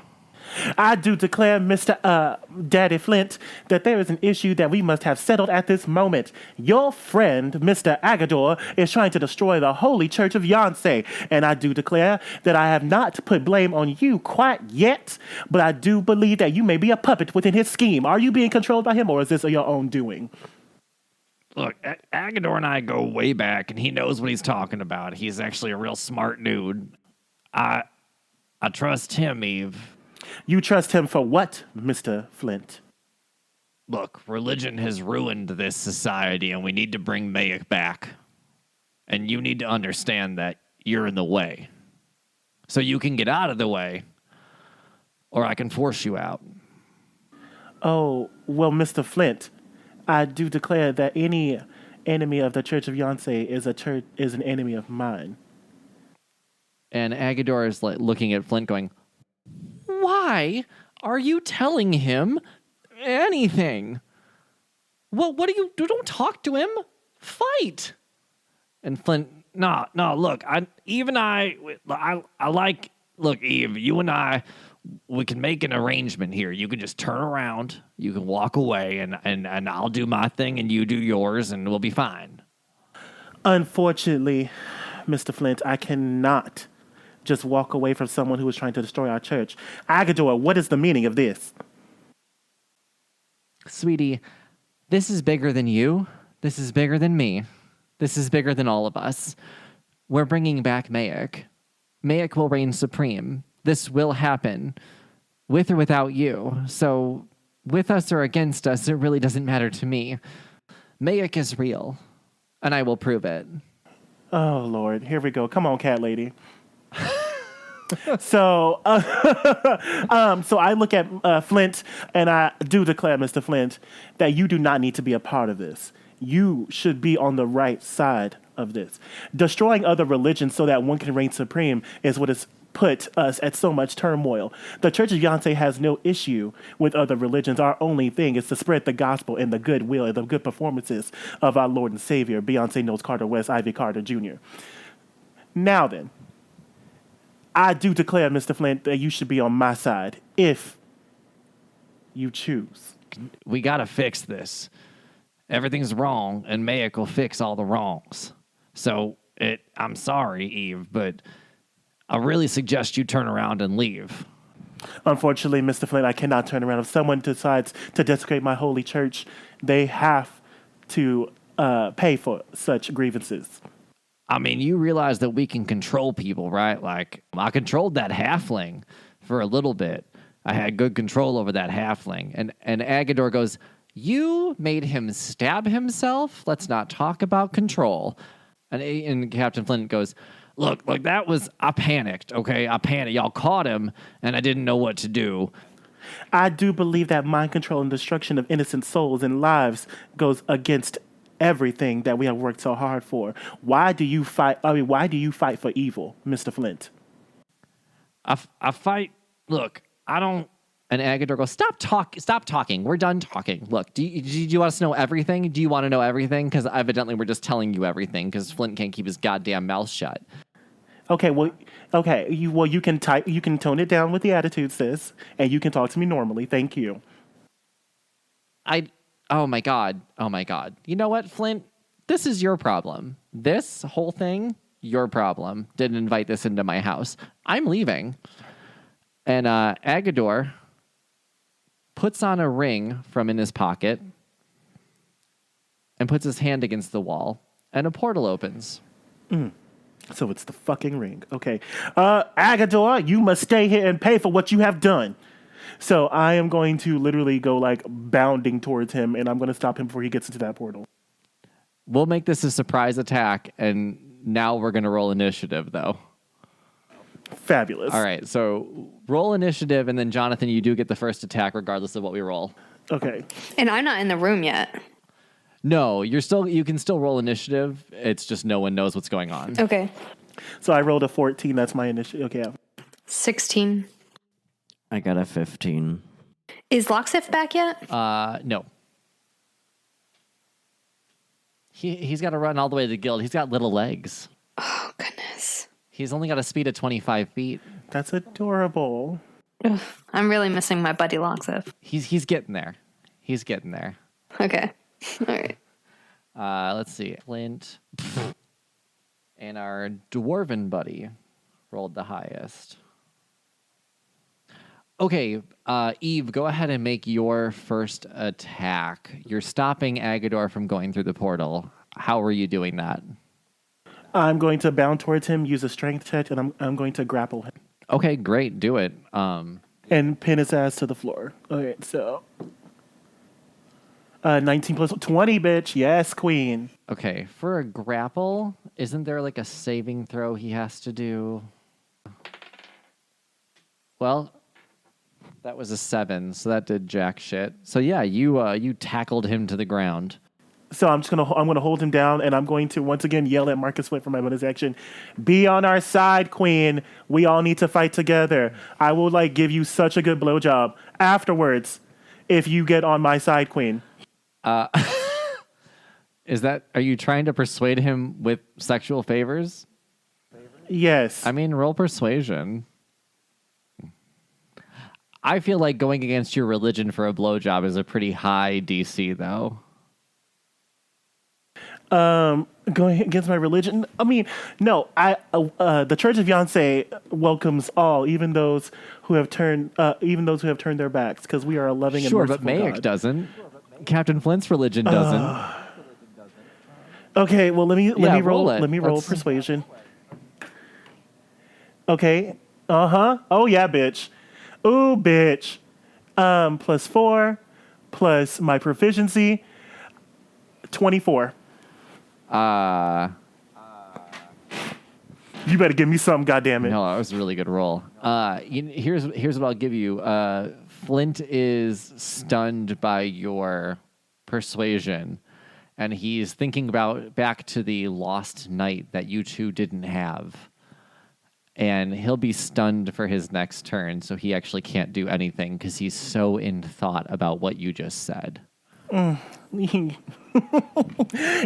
I do declare, Mr. Daddy Flint, that there is an issue that we must have settled at this moment. Your friend, Mr. Agador, is trying to destroy the holy Church of Yoncé, and I do declare that I have not put blame on you quite yet, but I do believe that you may be a puppet within his scheme. Are you being controlled by him, or is this your own doing? Look, Agador and I go way back, and he knows what he's talking about. He's actually a real smart dude. I trust him, Eve. You trust him for what, Mr. Flint? look, religion has ruined this society, and we need to bring Mayic back. And you need to understand that you're in the way. So you can get out of the way, or I can force you out. Oh, well, Mr. Flint, I do declare that any enemy of the Church of Yoncé is an enemy of mine. And Agador is like looking at Flint going, why are you telling him anything? What do you do? Don't talk to him. Fight. And Flint, no, look, Eve and I like, look, Eve, you and I, we can make an arrangement here. You can just turn around, you can walk away, and I'll do my thing and you do yours, and we'll be fine. Unfortunately, Mr. Flint, I cannot just walk away from someone who is trying to destroy our church. Agador, what is the meaning of this? Sweetie, this is bigger than you. This is bigger than me. This is bigger than all of us. We're bringing back Mayic. Mayic will reign supreme. This will happen, with or without you. So, with us or against us, it really doesn't matter to me. Mayic is real, and I will prove it. Oh, Lord. Here we go. Come on, cat lady. So I look at Flint, and I do declare, Mr. Flint, that you do not need to be a part of this. You should be on the right side of this. Destroying other religions so that one can reign supreme is what has put us at so much turmoil. The Church of Yoncé has no issue with other religions. Our only thing is to spread the gospel and the goodwill and the good performances of our Lord and Savior, Beyonce Knowles Carter West, Ivy Carter Jr. Now then, I do declare, Mr. Flint, that you should be on my side if you choose. We got to fix this. Everything's wrong, and Mayic will fix all the wrongs. So, I'm sorry, Eve, but I really suggest you turn around and leave. Unfortunately, Mr. Flint, I cannot turn around. If someone decides to desecrate my holy church, they have to pay for such grievances. I mean, you realize that we can control people, right? Like, I controlled that halfling for a little bit. I had good control over that halfling. And Agador goes, you made him stab himself? Let's not talk about control. And Captain Flint goes, look, that was, I panicked, okay? I panicked. Y'all caught him, and I didn't know what to do. I do believe that mind control and destruction of innocent souls and lives goes against everything that we have worked so hard for. Why do you fight for evil, Mr. Flint? I fight, look, I don't. And Agador goes, stop talking. We're done talking. Look, do you want us to know everything? Do you want to know everything? Because evidently we're just telling you everything because Flint can't keep his goddamn mouth shut. You can tone it down with the attitude, sis, and you can talk to me normally. Thank you. Oh my God. You know what, Flint? This is your problem. This whole thing, your problem. Didn't invite this into my house. I'm leaving. And Agador puts on a ring from in his pocket and puts his hand against the wall, and a portal opens. So it's the fucking ring. Okay. Agador, you must stay here and pay for what you have done. So I am going to literally go like bounding towards him, and I'm going to stop him before he gets into that portal. We'll make this a surprise attack, and now we're going to roll initiative, though. Fabulous. All right, so roll initiative, and then Jonathan, you do get the first attack regardless of what we roll. Okay. And I'm not in the room yet. No, you can still roll initiative. It's just no one knows what's going on. Okay. So I rolled a 14. That's my initiative. Okay. 16. I got a 15. Is Locksif back yet? No. He's got to run all the way to the guild. He's got little legs. Oh, goodness. He's only got a speed of 25 feet. That's adorable. Ugh, I'm really missing my buddy Locksif. He's getting there. He's getting there. Okay. All right. Let's see. Flint and our dwarven buddy rolled the highest. Okay, Eve, go ahead and make your first attack. You're stopping Agador from going through the portal. How are you doing that? I'm going to bound towards him, use a strength check, and I'm going to grapple him. Okay, great. Do it. And pin his ass to the floor. Okay, so 19 plus 20, bitch. Yes, queen. Okay, for a grapple, isn't there like a saving throw he has to do? Well, that was a 7, so that did jack shit. So yeah, you tackled him to the ground. So I'm gonna hold him down, and I'm going to once again yell at Marcus Flint for my bonus action. Be on our side, queen. We all need to fight together. I will give you such a good blowjob afterwards if you get on my side, queen. Are you trying to persuade him with sexual favors? Yes. I mean, roll persuasion. I feel like going against your religion for a blowjob is a pretty high DC, though. Going against my religion. I mean, no. The Church of Yoncé welcomes all, even those who have turned their backs, because we are a loving and merciful but Mayic God. doesn't. Captain Flint's religion doesn't. Okay, well let me roll. it. Let me roll persuasion. Okay. Oh yeah, bitch. Ooh, bitch. +4 plus my proficiency. 24. You better give me something, goddammit. No, that was a really good roll. Here's what I'll give you. Flint is stunned by your persuasion, and he's thinking about back to the lost night that you two didn't have. And he'll be stunned for his next turn, so he actually can't do anything because he's so in thought about what you just said.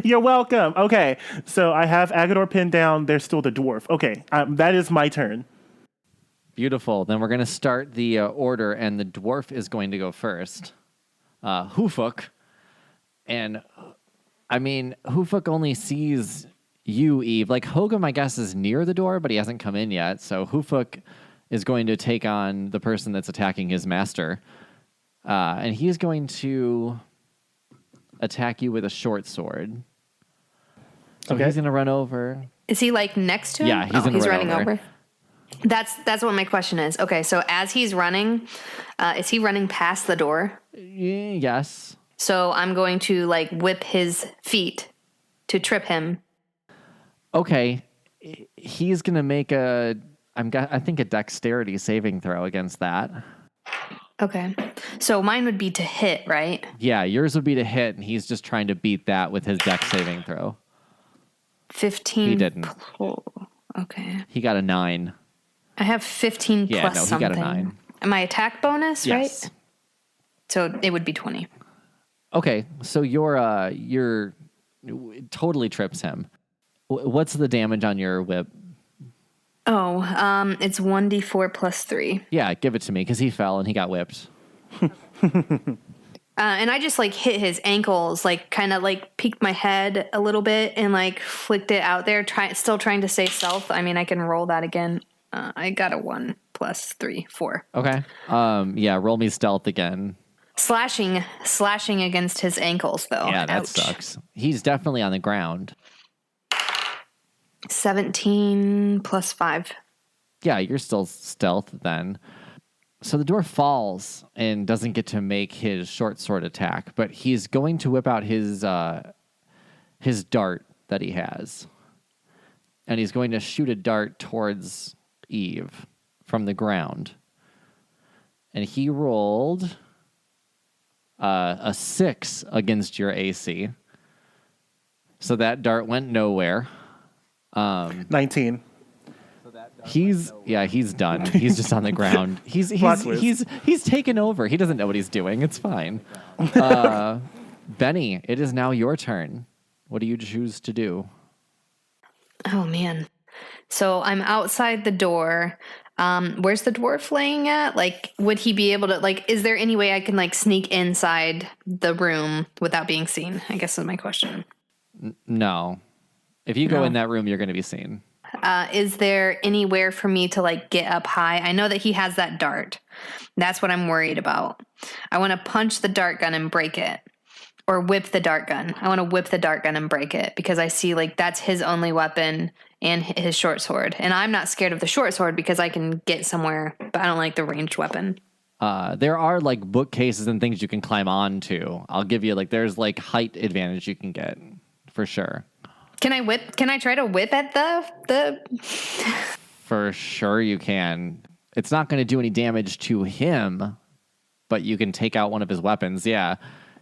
You're welcome. Okay, so I have Agador pinned down. There's still the dwarf. Okay, that is my turn. Beautiful. Then we're going to start the order, and the dwarf is going to go first. Hufuk. And, I mean, Hufuk only sees you, Eve. Hogum, I guess, is near the door, but he hasn't come in yet. So Hufuk is going to take on the person that's attacking his master. And he's going to attack you with a short sword. So he's going to run over. Is he next to him? Yeah, he's running over. That's what my question is. Okay, so as he's running, is he running past the door? Yes. So I'm going to whip his feet to trip him. Okay, he's going to make I think a dexterity saving throw against that. Okay. So mine would be to hit, right? Yeah, yours would be to hit, and he's just trying to beat that with his dex saving throw. 15. He didn't. Okay. He got a 9. I have 15 Yeah, plus no, he something. got a 9. And my attack bonus, Yes. right? So it would be 20. Okay, so you're totally trips him. What's the damage on your whip? Oh, it's 1d4 plus 3. Yeah, give it to me, because he fell and he got whipped. And I just hit his ankles, kind of peeked my head a little bit and flicked it out there, still trying to stay stealth. I mean, I can roll that again. I got a 1 plus 3, 4. Okay. Yeah, roll me stealth again. Slashing against his ankles, though. Yeah, that Ouch. sucks. He's definitely on the ground. 17 plus 5. Yeah, you're still stealth then. So the dwarf falls and doesn't get to make his short sword attack, but he's going to whip out his dart that he has. And he's going to shoot a dart towards Eve from the ground. And he rolled a 6 against your AC. So that dart went nowhere. 19. He's done. He's just on the ground. He's taken over. He doesn't know what he's doing. It's fine. Benny, it is now your turn. What do you choose to do? Oh, man. So I'm outside the door. Where's the dwarf laying at? Would he be able to, is there any way I can, sneak inside the room without being seen? I guess is my question. No. If you go in that room, you're going to be seen. Is there anywhere for me to, get up high? I know that he has that dart. That's what I'm worried about. I want to punch the dart gun and break it. Or whip the dart gun. I want to whip the dart gun and break it because I see that's his only weapon and his short sword. And I'm not scared of the short sword because I can get somewhere, but I don't like the ranged weapon. There are like bookcases and things you can climb onto. I'll give you like there's like height advantage you can get for sure. Can I try to whip at the For sure you can. It's not going to do any damage to him, but you can take out one of his weapons. Yeah.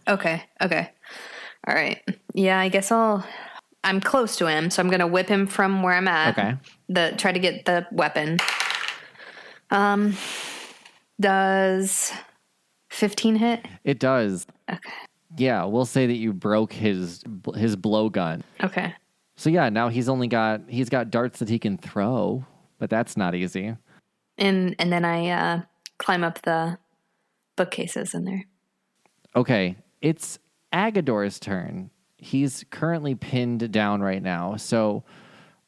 Okay. All right. Yeah, I guess I'm close to him, so I'm going to whip him from where I'm at. Okay. Try to get the weapon. Does 15 hit? It does. Okay. Yeah, we'll say that you broke his blowgun. Okay. So yeah, now he's got darts that he can throw, but that's not easy. And then I climb up the bookcases in there. Okay, it's Agador's turn. He's currently pinned down right now. So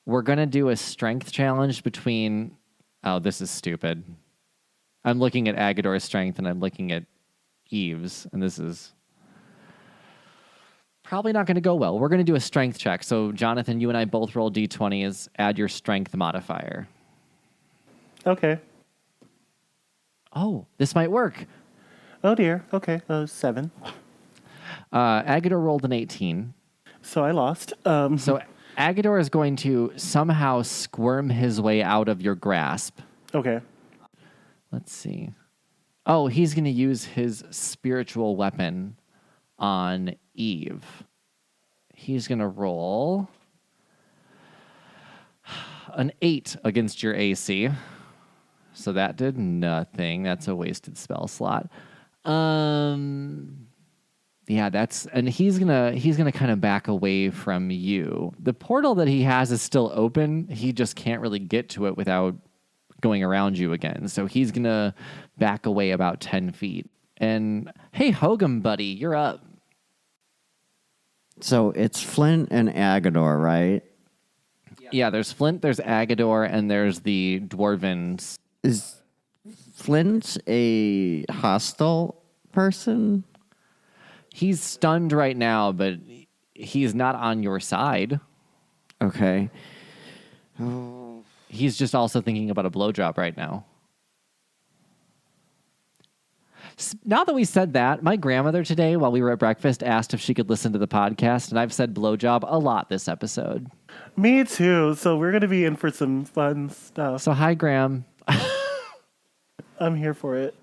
we're going to do a strength challenge between... Oh, this is stupid. I'm looking at Agador's strength and I'm looking at Eve's, and this is probably not going to go well. We're going to do a strength check. So, Jonathan, you and I both roll D20s. Add your strength modifier. Okay. Oh, this might work. Oh dear. Okay. 7. Agador rolled an 18. So I lost. So Agador is going to somehow squirm his way out of your grasp. Okay. Let's see. Oh, he's going to use his spiritual weapon on Eve. He's going to roll an 8 against your AC. So that did nothing. That's a wasted spell slot. Yeah, and he's gonna kind of back away from you. The portal that he has is still open. He just can't really get to it without going around you again. So he's gonna back away about 10 feet. And hey, Hogum, buddy, you're up. So it's Flint and Agador, right? Yeah, there's Flint, there's Agador, and there's the Dwarvens. Is Flint a hostile person? He's stunned right now, but he's not on your side. Okay. He's just also thinking about a blowjob right now. Now that we said that, my grandmother today, while we were at breakfast, asked if she could listen to the podcast, and I've said blowjob a lot this episode. Me too. So we're going to be in for some fun stuff. So hi, Graham. I'm here for it.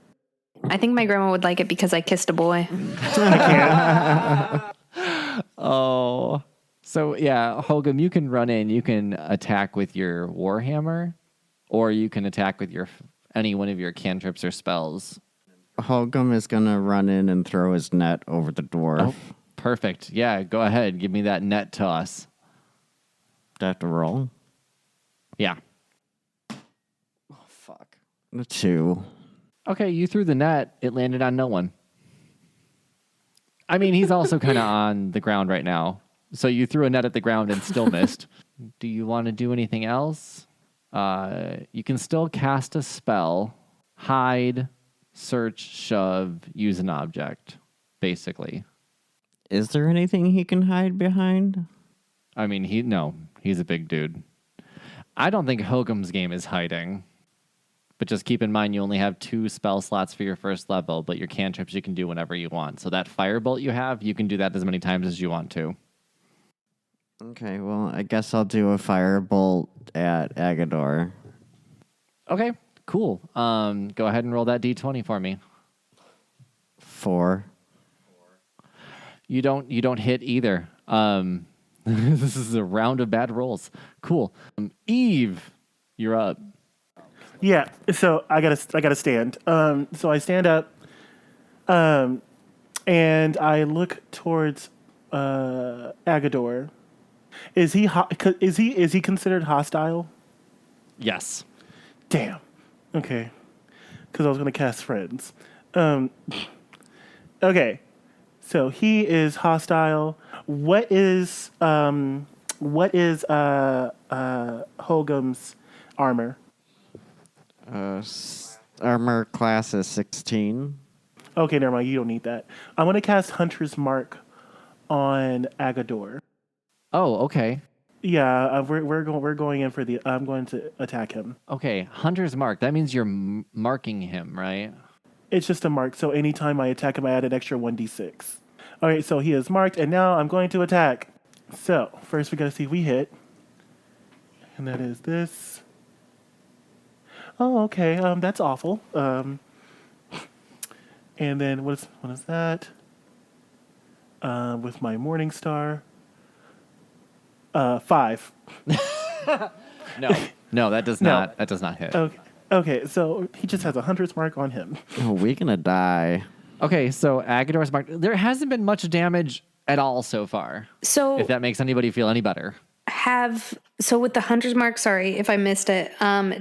I think my grandma would like it because I kissed a boy. I can't. Oh. So, yeah, Hogum, you can run in. You can attack with your Warhammer, or you can attack with any one of your cantrips or spells. Hogum is going to run in and throw his net over the dwarf. Oh, perfect. Yeah, go ahead. Give me that net toss. Do I have to roll? Yeah. Oh, fuck. A 2. Okay, you threw the net. It landed on no one. I mean, he's also kind of on the ground right now. So you threw a net at the ground and still missed. Do you want to do anything else? You can still cast a spell, hide, search, shove, use an object, basically. Is there anything he can hide behind? I mean, he's a big dude. I don't think Hogum's game is hiding. But just keep in mind, you only have 2 spell slots for your first level, but your cantrips you can do whenever you want. So that firebolt you have, you can do that as many times as you want to. Okay, well, I guess I'll do a firebolt at Agador. Okay, cool. Go ahead and roll that d20 for me. 4. You don't hit either. This is a round of bad rolls. Cool. Eve, you're up. Yeah, so I gotta stand. So I stand up, and I look towards Agador. Is he considered hostile? Yes. Damn. Okay, because I was gonna cast friends. Okay, so he is hostile. What is Hogum's armor? Armor class is 16. Okay, never mind. You don't need that. I'm going to cast Hunter's Mark on Agador. Oh, okay. Yeah, we're going in for the. I'm going to attack him. Okay, Hunter's Mark. That means you're marking him, right? It's just a mark. So anytime I attack him, I add an extra 1d6. All right, so he is marked, and now I'm going to attack. So first we got to see if we hit. And that is this. Oh, okay. That's awful. And then what is that? With my Morning Star. 5. No, that does No. not. That does not hit. Okay, so he just has a 100's mark on him. Oh, we're gonna die. Okay, so Agador's mark. There hasn't been much damage at all so far. So If that makes anybody feel any better. with the 100 mark, sorry if I missed it,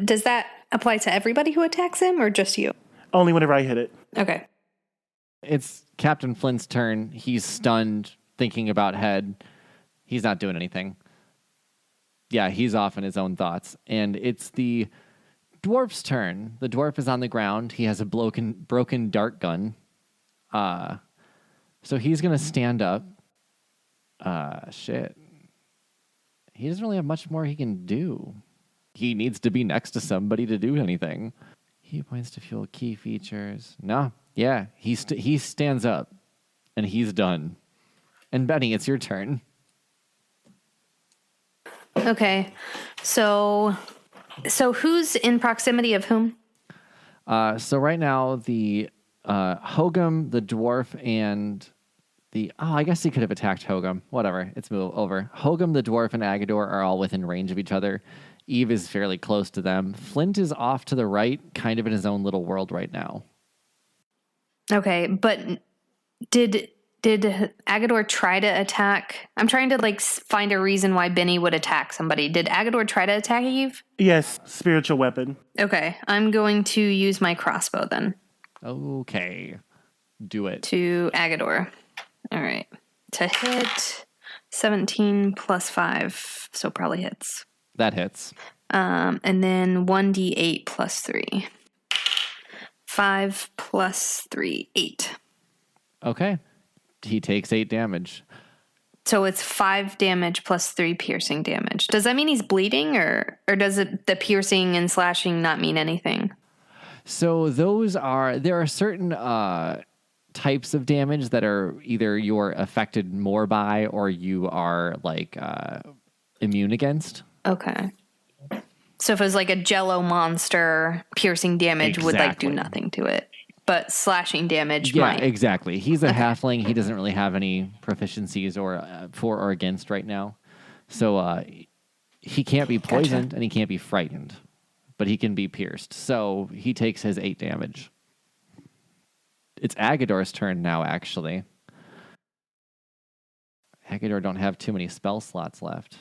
does that apply to everybody who attacks him or just you? Only whenever I hit it. Okay. It's Captain Flint's turn. He's stunned, thinking about Head. He's not doing anything. Yeah, he's off in his own thoughts. And it's the dwarf's turn. The dwarf is on the ground. He has a broken dart gun. So he's going to stand up. Shit. He doesn't really have much more he can do. He needs to be next to somebody to do anything. He points to fuel key features. No. Yeah, he stands up. And he's done. And Benny, it's your turn. Okay. So who's in proximity of whom? So right now, the Hogum, the dwarf, and I guess he could have attacked Hogum. Whatever, it's over. Hogum, the dwarf, and Agador are all within range of each other. Eve is fairly close to them. Flint is off to the right, kind of in his own little world right now. Okay, but did Agador try to attack? I'm trying to find a reason why Benny would attack somebody. Did Agador try to attack Eve? Yes, spiritual weapon. Okay, I'm going to use my crossbow then. Okay, do it. To Agador. All right. To hit, 17 plus 5, so probably hits. That hits. And then 1d8 plus 3. 5 plus 3, 8. Okay. He takes 8 damage. So it's 5 damage plus 3 piercing damage. Does that mean he's bleeding, or does the piercing and slashing not mean anything? So there are certain types of damage that are either you're affected more by or you are immune against. Okay. So if it was like a jello monster, piercing damage would do Exactly. nothing to it. But slashing damage Yeah, might. exactly. He's a halfling. He doesn't really have any proficiencies or for or against right now. So he can't be poisoned and he can't be frightened, but he can be pierced. So he takes his 8 damage. It's Agador's turn now, actually. Agador don't have too many spell slots left.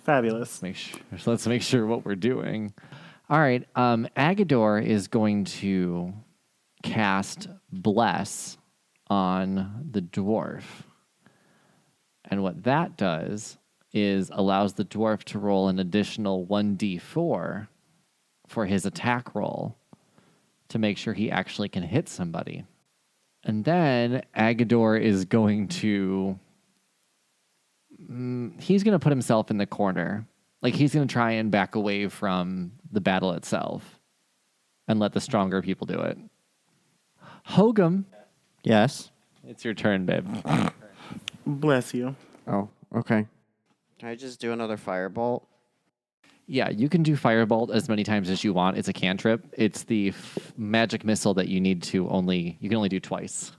Fabulous. Let's make sure what we're doing. All right. Agador is going to cast Bless on the dwarf. And what that does is allows the dwarf to roll an additional 1d4 for his attack roll to make sure he actually can hit somebody. And then Agador is going to... he's going to put himself in the corner. He's going to try and back away from the battle itself and let the stronger people do it. Hogum, Yes. it's your turn, babe. Bless you. Oh, okay. Can I just do another firebolt? Yeah, you can do Firebolt as many times as you want. It's a cantrip. It's the magic missile that you can only do twice.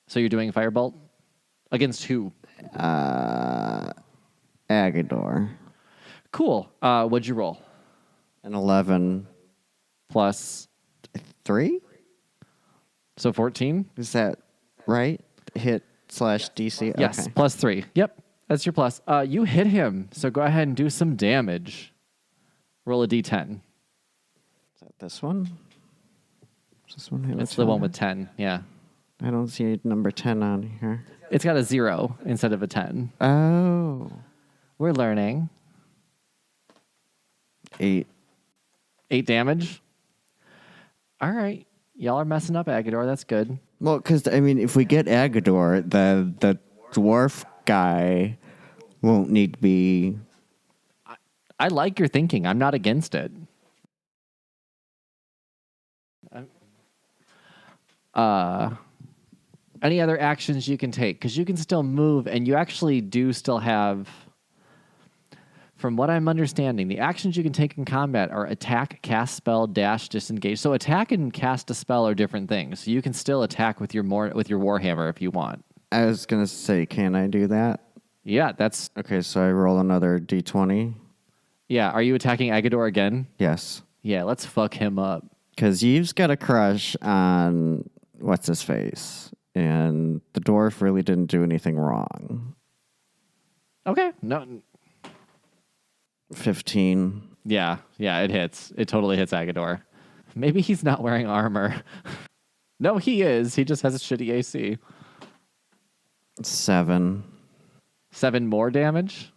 So you're doing Firebolt? Against who? Agador. Cool. What'd you roll? An 11 Plus, 3? so 14? Is that right? Hit / DC? Yes, Okay. plus 3. Yep, that's your plus. You hit him, so go ahead and do some damage. Roll a d10. Is that this one? Does this one hit It's with the one 10? with 10, yeah. I don't see number 10 on here. It's got a 0 instead of a 10. Oh. We're learning. 8. 8 damage. All right. Y'all are messing up Agador. That's good. Well, because, if we get Agador, the dwarf guy won't need to be... I like your thinking. I'm not against it. Any other actions you can take? Because you can still move, and you actually do still have, from what I'm understanding, the actions you can take in combat are attack, cast spell, dash, disengage. So attack and cast a spell are different things. So you can still attack with your warhammer if you want. I was going to say, can I do that? Yeah, that's... Okay, so I roll another d20. Yeah, are you attacking Agador again? Yes. Yeah, let's fuck him up. Because Eve's got a crush on what's-his-face. And the dwarf really didn't do anything wrong. Okay. No. 15. Yeah, it hits. It totally hits Agador. Maybe he's not wearing armor. No, he is. He just has a shitty AC. 7. 7 more damage?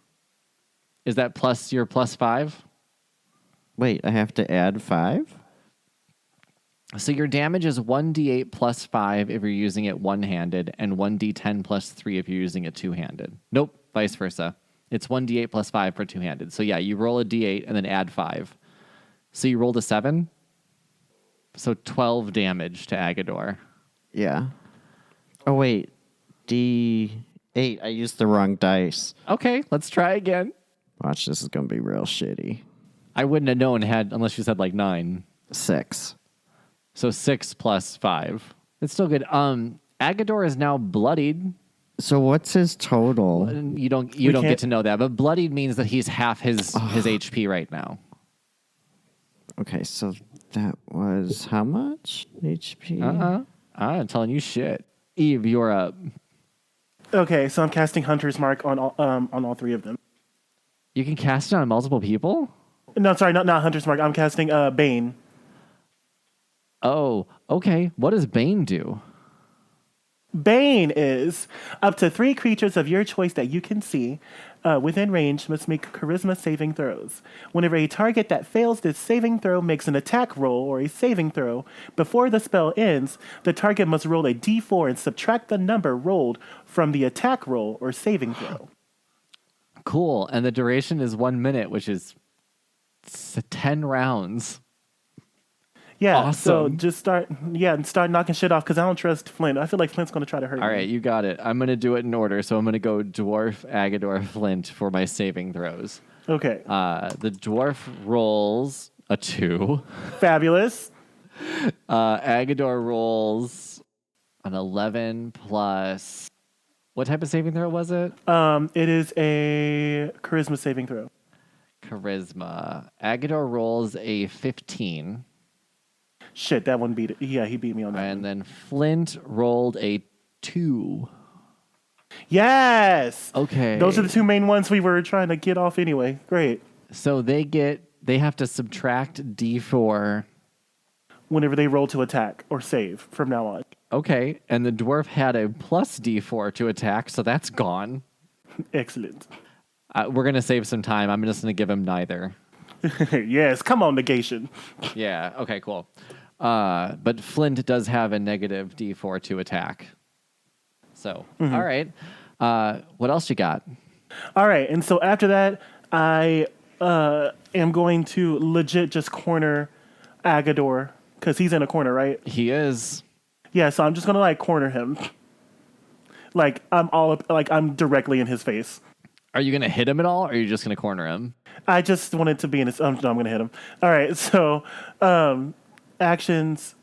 Is that plus your plus 5? Wait, I have to add 5? So your damage is 1d8 plus 5 if you're using it one-handed, and 1d10 plus 3 if you're using it two-handed. Nope, vice versa. It's 1d8 plus 5 for two-handed. So yeah, you roll a d8 and then add 5. So you rolled a 7? So 12 damage to Agador. Yeah. Oh, wait. D8. I used the wrong dice. Okay, let's try again. Watch, this is going to be real shitty. I wouldn't have known unless you said like 9. 6. So 6 plus 5. It's still good. Agador is now bloodied. So what's his total? You don't get to know that, but bloodied means that he's half his HP right now. Okay, so that was how much HP? I'm telling you shit. Eve, you're up. Okay, so I'm casting Hunter's Mark on all three of them. You can cast it on multiple people? No, sorry, not Hunter's Mark. I'm casting Bane. Oh, okay. What does Bane do? Bane is up to 3 creatures of your choice that you can see within range must make charisma saving throws. Whenever a target that fails this saving throw makes an attack roll or a saving throw, before the spell ends, the target must roll a d4 and subtract the number rolled from the attack roll or saving throw. Cool. And the duration is 1 minute, which is 10 rounds. Yeah, Awesome. so just start knocking shit off because I don't trust Flint. I feel like Flint's going to try to hurt me. All right, you got it. I'm going to do it in order. So I'm going to go Dwarf, Agador, Flint for my saving throws. Okay. The Dwarf rolls a 2. Fabulous. Agador rolls an 11 plus... What type of saving throw was it? It is a charisma saving throw. Charisma. Agador rolls a 15. Shit, that one beat it. Yeah, he beat me on that. And then Flint rolled a 2. Yes. Okay. Those are the 2 main ones we were trying to get off anyway. Great. So they have to subtract D4. Whenever they roll to attack or save from now on. Okay. And the dwarf had a plus D4 to attack, so that's gone. Excellent. We're going to save some time. I'm just going to give him neither. Yes, come on, negation. Yeah. Okay, cool. But Flint does have a negative D4 to attack. So, all right. What else you got? All right, and so after that, I am going to legit just corner Agador because he's in a corner, right? He is. Yeah, so I'm just gonna like corner him. Like I'm directly in his face. Are you going to hit him at all, or are you just going to corner him? I just wanted to be in his. No, I'm gonna hit him. All right, so actions.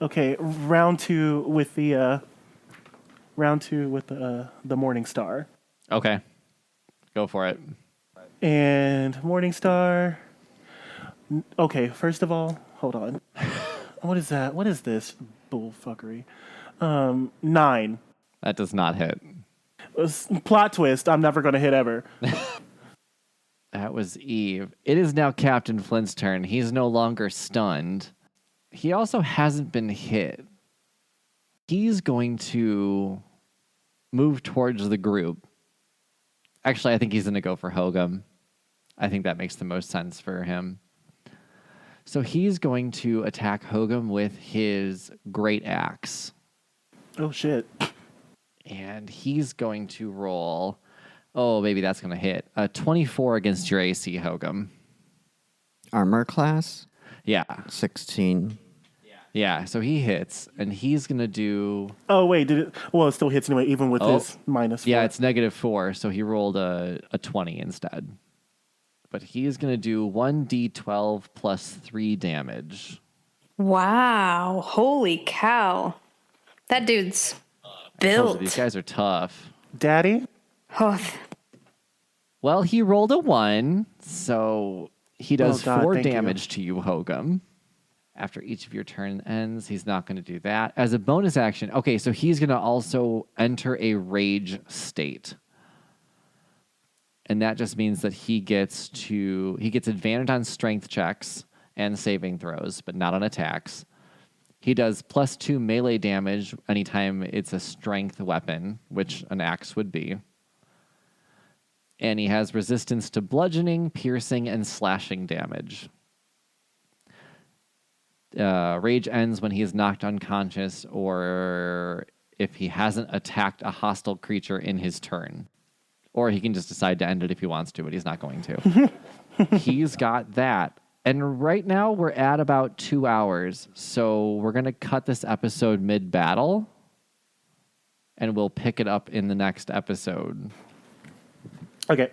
Okay, round two with the Morning Star. Okay. Go for it. And Morning Star. Okay, first of all, hold on. What is that? What is this bullfuckery? 9. That does not hit. Plot twist, I'm never going to hit ever. That was Eve. It is now Captain Flint's turn. He's no longer stunned. He also hasn't been hit. He's going to move towards the group. Actually, I think he's going to go for Hogum. I think that makes the most sense for him. So he's going to attack Hogum with his Great Axe. Oh, shit. And he's going to roll... Oh, maybe that's going to hit. 24 against your AC, Hogum. Armor class? Yeah. 16. Yeah, so he hits, and he's going to do... Oh, wait, did it? Well, it still hits anyway, even with his -4. Yeah, it's -4, so he rolled a 20 instead. But he's going to do 1d12 plus 3 damage. Wow. Holy cow. That dude's I told you, built. these guys are tough. Daddy? Oh, Well, he rolled a 1, so he does Oh, God, 4 thank you. damage to you, Hogum. After each of your turn ends, he's not going to do that. As a bonus action, okay, so he's going to also enter a rage state. And that just means that he gets advantage on strength checks and saving throws, but not on attacks. He does +2 melee damage anytime it's a strength weapon, which an axe would be. And he has resistance to bludgeoning, piercing, and slashing damage. Rage ends when he is knocked unconscious or if he hasn't attacked a hostile creature in his turn. Or he can just decide to end it if he wants to, but he's not going to. He's got that. And right now we're at about 2 hours. So we're going to cut this episode mid-battle. And we'll pick it up in the next episode. Okay.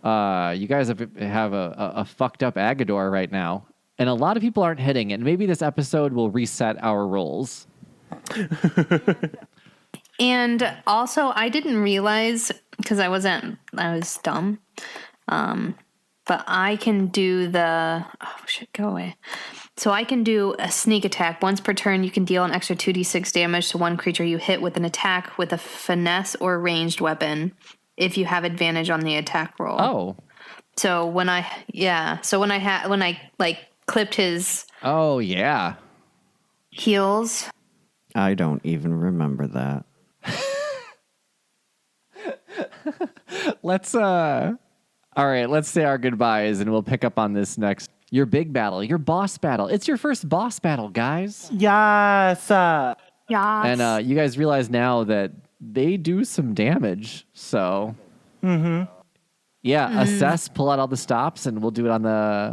You guys have a fucked up Agador right now. And a lot of people aren't hitting it. And maybe this episode will reset our rolls. and also, I didn't realize, because I was dumb. But I can do go away. So I can do a sneak attack. Once per turn, you can deal an extra 2d6 damage to one creature you hit with an attack with a finesse or ranged weapon if you have advantage on the attack roll. Oh. So when I clipped his Oh, yeah. heels. I don't even remember that. All right, let's say our goodbyes and we'll pick up on this next. Your big battle, your boss battle. It's your first boss battle, guys. Yes. Yeah. And you guys realize now that they do some damage. So, assess, pull out all the stops, and we'll do it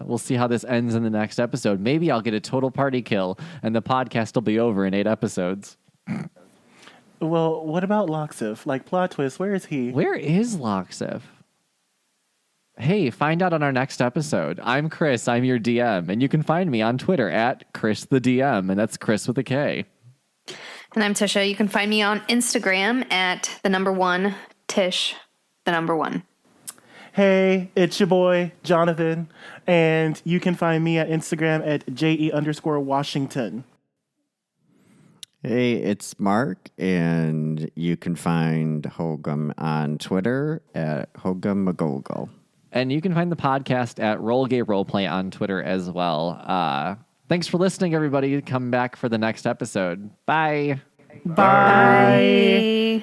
we'll see how this ends in the next episode. Maybe I'll get a total party kill and the podcast will be over in 8 episodes. Well, what about Loxif? Like, plot twist, where is he? Where is Loxif? Hey, find out on our next episode. I'm Chris, I'm your DM, and you can find me on Twitter at ChrisTheDM, and that's Chris with a K. And I'm Tisha. You can find me on Instagram at @1 Tish, #1. Hey, it's your boy, Jonathan, and you can find me at Instagram at JE_Washington. Hey, it's Mark, and you can find Hogum on Twitter at HogumMcGogol. And you can find the podcast at Roll Gay Roleplay on Twitter as well. Thanks for listening, everybody. Come back for the next episode. Bye. Bye. Bye.